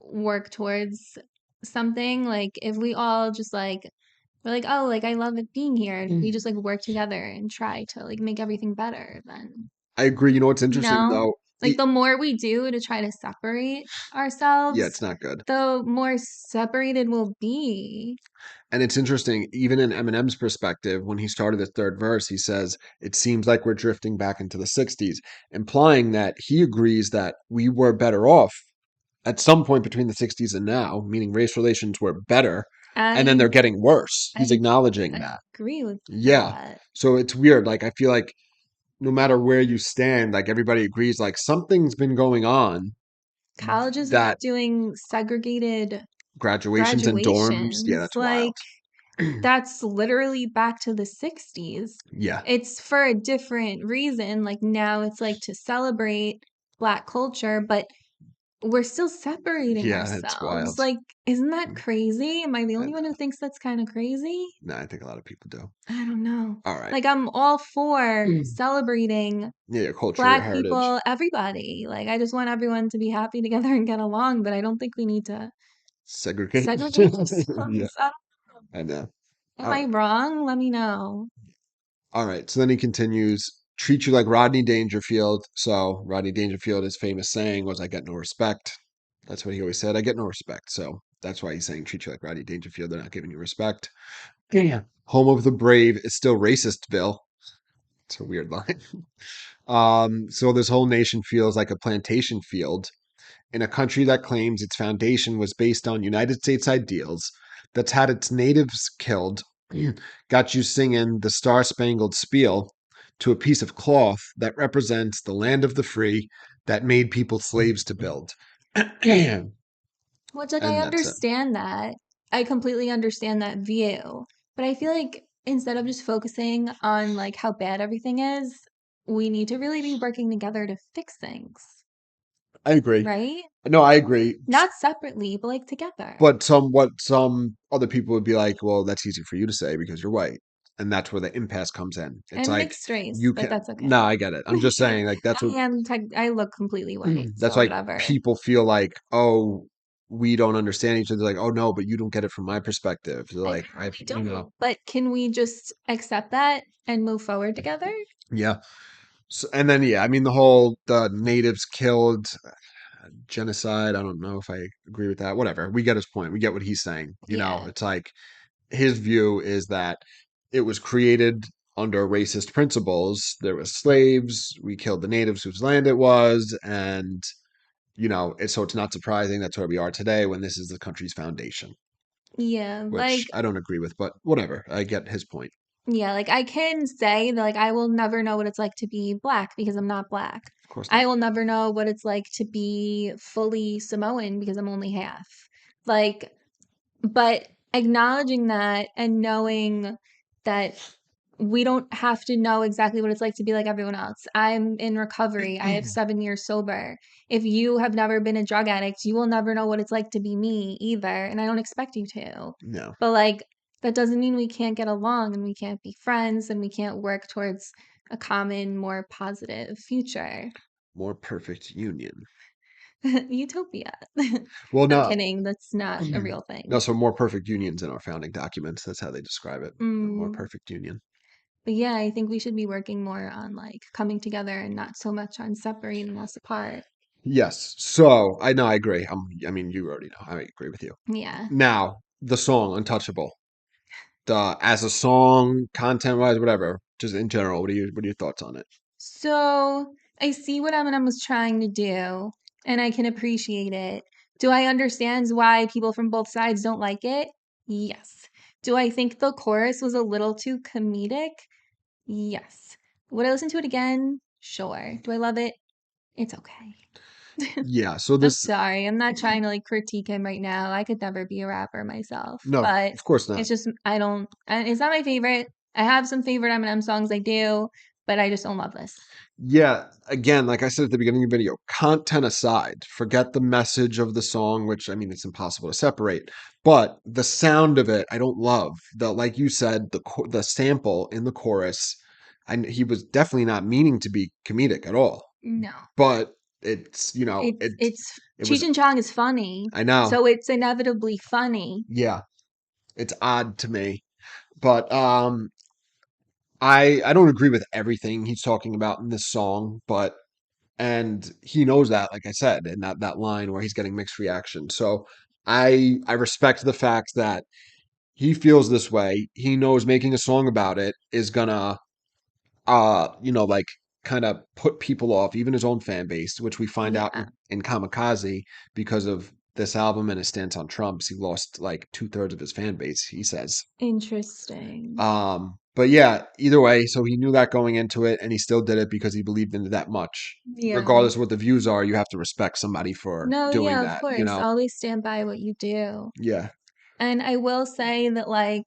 work towards something, like if we all just like we're like, oh, like I love it being here, and we just like work together and try to like make everything better, then I agree. You know what's you interesting know? though? Like the more we do to try to separate Yeah, ourselves, it's not good. the more separated we'll be. And it's interesting, even in Eminem's perspective, when he started the third verse, he says, it seems like we're drifting back into the 60s, implying that he agrees that we were better off at some point between the 60s and now, meaning race relations were better, and then I they're getting worse. He's I acknowledging that. agree with Yeah. that. So it's weird. Like, I feel like no matter where you stand, like everybody agrees, like something's been going on Colleges are that doing segregated graduations and dorms, yeah, graduations. that's wild. Like that's literally back to the 60s. Yeah. It's for a different reason. Like now it's like to celebrate Black culture, but we're still separating Yeah, that's ourselves. wild. Like, isn't that crazy? Am I the I only one who know. thinks that's kind of crazy? No, I think a lot of people do. I don't know. All right. Like, I'm all for celebrating Yeah, your culture, your Black heritage. people, everybody. Like, I just want everyone to be happy together and get along, but I don't think we need to Segregate. segregate Yeah, ourselves. I don't know. I know. Am All I right. wrong? Let me know. All right. So then he continues, treat you like Rodney Dangerfield. So Rodney Dangerfield, his famous saying was, I get no respect. That's what he always said. I get no respect. So that's why he's saying treat you like Rodney Dangerfield. They're not giving you respect. Yeah. Home of the brave is still racist, Bill. It's a weird line. So this whole nation feels like a plantation field in a country that claims its foundation was based on United States ideals, that's had its natives killed, got you singing the Star Spangled Spiel to a piece of cloth that represents the land of the free that made people slaves to build. And Which, like, I that's it. understand that. I completely understand that view. But I feel like instead of just focusing on, like, how bad everything is, we need to really be working together to fix things, I agree. right? No, I agree. Not separately, but, like, together. But some other people would be like, well, that's easy for you to say because you're white. And that's where the impasse comes in. It's And like mixed race, you but can that's okay. no, I get it. I'm just saying like that's what I look completely white, that's so like whatever. people feel like, oh, we don't understand each other. Like, oh no, but you don't get it from my perspective. They're I like, really don't. But can we just accept that and move forward together? yeah. So, and then yeah, I mean the natives killed genocide. I don't know if I agree with that. Whatever. We get his point. We get what he's saying. Yeah. It's like his view is that it was created under racist principles. There were slaves. We killed the natives whose land it was, and it's not surprising that's where we are today when this is the country's foundation, Yeah, like which I don't agree with, but whatever. I get his point. yeah, like I can say that like I will never know what it's like to be Black because I'm not Black. Of course I not. will never know what it's like to be fully Samoan because I'm only half. Like, but acknowledging that and knowing that we don't have to know exactly what it's like to be like everyone else. I'm in recovery. I have 7 years sober. If you have never been a drug addict, you will never know what it's like to be me either. And I don't expect you to. No. But like, that doesn't mean we can't get along and we can't be friends and we can't work towards a common, more positive future. More perfect union. Utopia. Well, I'm no. kidding. That's not a real thing. No, so more perfect unions in our founding documents. That's how they describe it. A more Mm. perfect union. But yeah, I think we should be working more on like coming together and not so much on separating us apart. Yes. So I know I agree. I mean, you already know. I agree with you. Yeah. Now, the song Untouchable. As a song, content wise, whatever, just in general, what are your thoughts on it? So I see what Eminem was trying to do, and I can appreciate it. Do I understand why people from both sides don't like it? Yes. Do I think the chorus was a little too comedic? Yes. Would I listen to it again? Sure. Do I love it? It's okay. Yeah. So I'm this, sorry. I'm not trying to like critique him right now. I could never be a rapper myself, no, but of course not. it's just I don't. It's not my favorite. I have some favorite Eminem songs I do, but I just don't love this. Yeah, again, like I said at the beginning of the video, content aside, forget the message of the song, which I mean, it's impossible to separate, but the sound of it, I don't love. Like you said, the sample in the chorus, he was definitely not meaning to be comedic at all, No, but it's, it's it Cheech was, and Chong is funny, I know, so it's inevitably funny. yeah, it's odd to me, but I don't agree with everything he's talking about in this song, but and he knows that, like I said, in that line where he's getting mixed reaction. So I respect the fact that he feels this way. He knows making a song about it is gonna like kind of put people off, even his own fan base, which we find out Yeah, in Kamikaze because of this album and his stance on Trump's. He lost like 2/3 of his fan base, he says. interesting. But yeah, either way, so he knew that going into it and he still did it because he believed in it that much. Yeah. Regardless of what the views are, you have to respect somebody for No, doing yeah, of that, you course. know? Always stand by what you do. Yeah. And I will say that like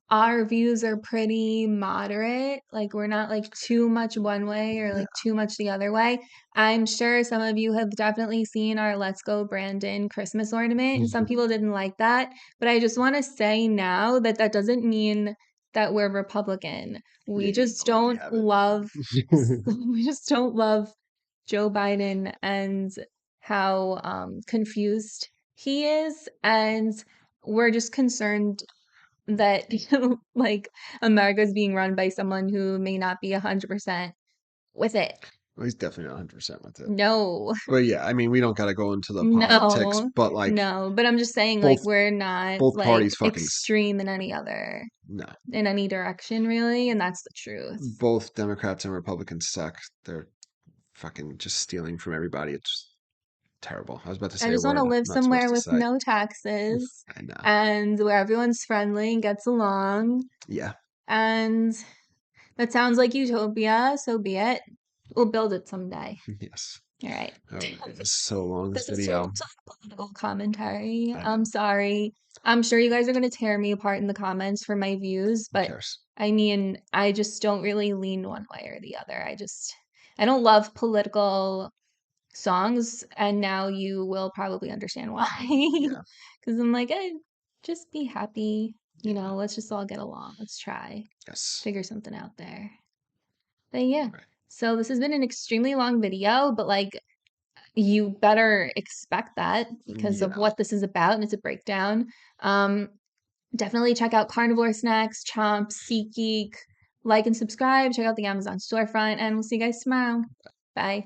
our views are pretty moderate. Like we're not like too much one way or Yeah. like too much the other way. I'm sure some of you have definitely seen our Let's Go Brandon Christmas ornament, and some people didn't like that. But I just want to say now that that doesn't mean that we're Republican. Yeah, We you just already don't have love it. we just don't love Joe Biden and how confused he is, and we're just concerned that like America's being run by someone who may not be 100% with it. Well, he's definitely not 100% with it. No, But yeah, I mean, we don't got to go into the politics, no, but like no. But I'm just saying, like, both we're not both like parties fucking extreme no. in any direction, really, and that's the truth. Both Democrats and Republicans suck. They're fucking just stealing from everybody. It's terrible. I was about to I say a just want word to I'm live not supposed somewhere to with say. no taxes I know. and where everyone's friendly and gets along. Yeah. And that sounds like utopia, so be it. We'll build it someday. Yes. All right. All right. This is so long, this This is turned video. into a political commentary. I know. I'm sorry. I'm sure you guys are going to tear me apart in the comments for my views, Who but cares? I mean, I just don't really lean one way or the other. I don't love political songs, and now you will probably understand why. Yeah. Because I'm like, just be happy. Yeah. Let's just all get along. Let's try. Yes. Figure something out there. But yeah. Right. So this has been an extremely long video, but like you better expect that because of Yeah. what this is about, and it's a breakdown. Definitely check out Carnivore Snacks, Chomp, SeatGeek, like and subscribe. Check out the Amazon storefront, and we'll see you guys tomorrow. Bye.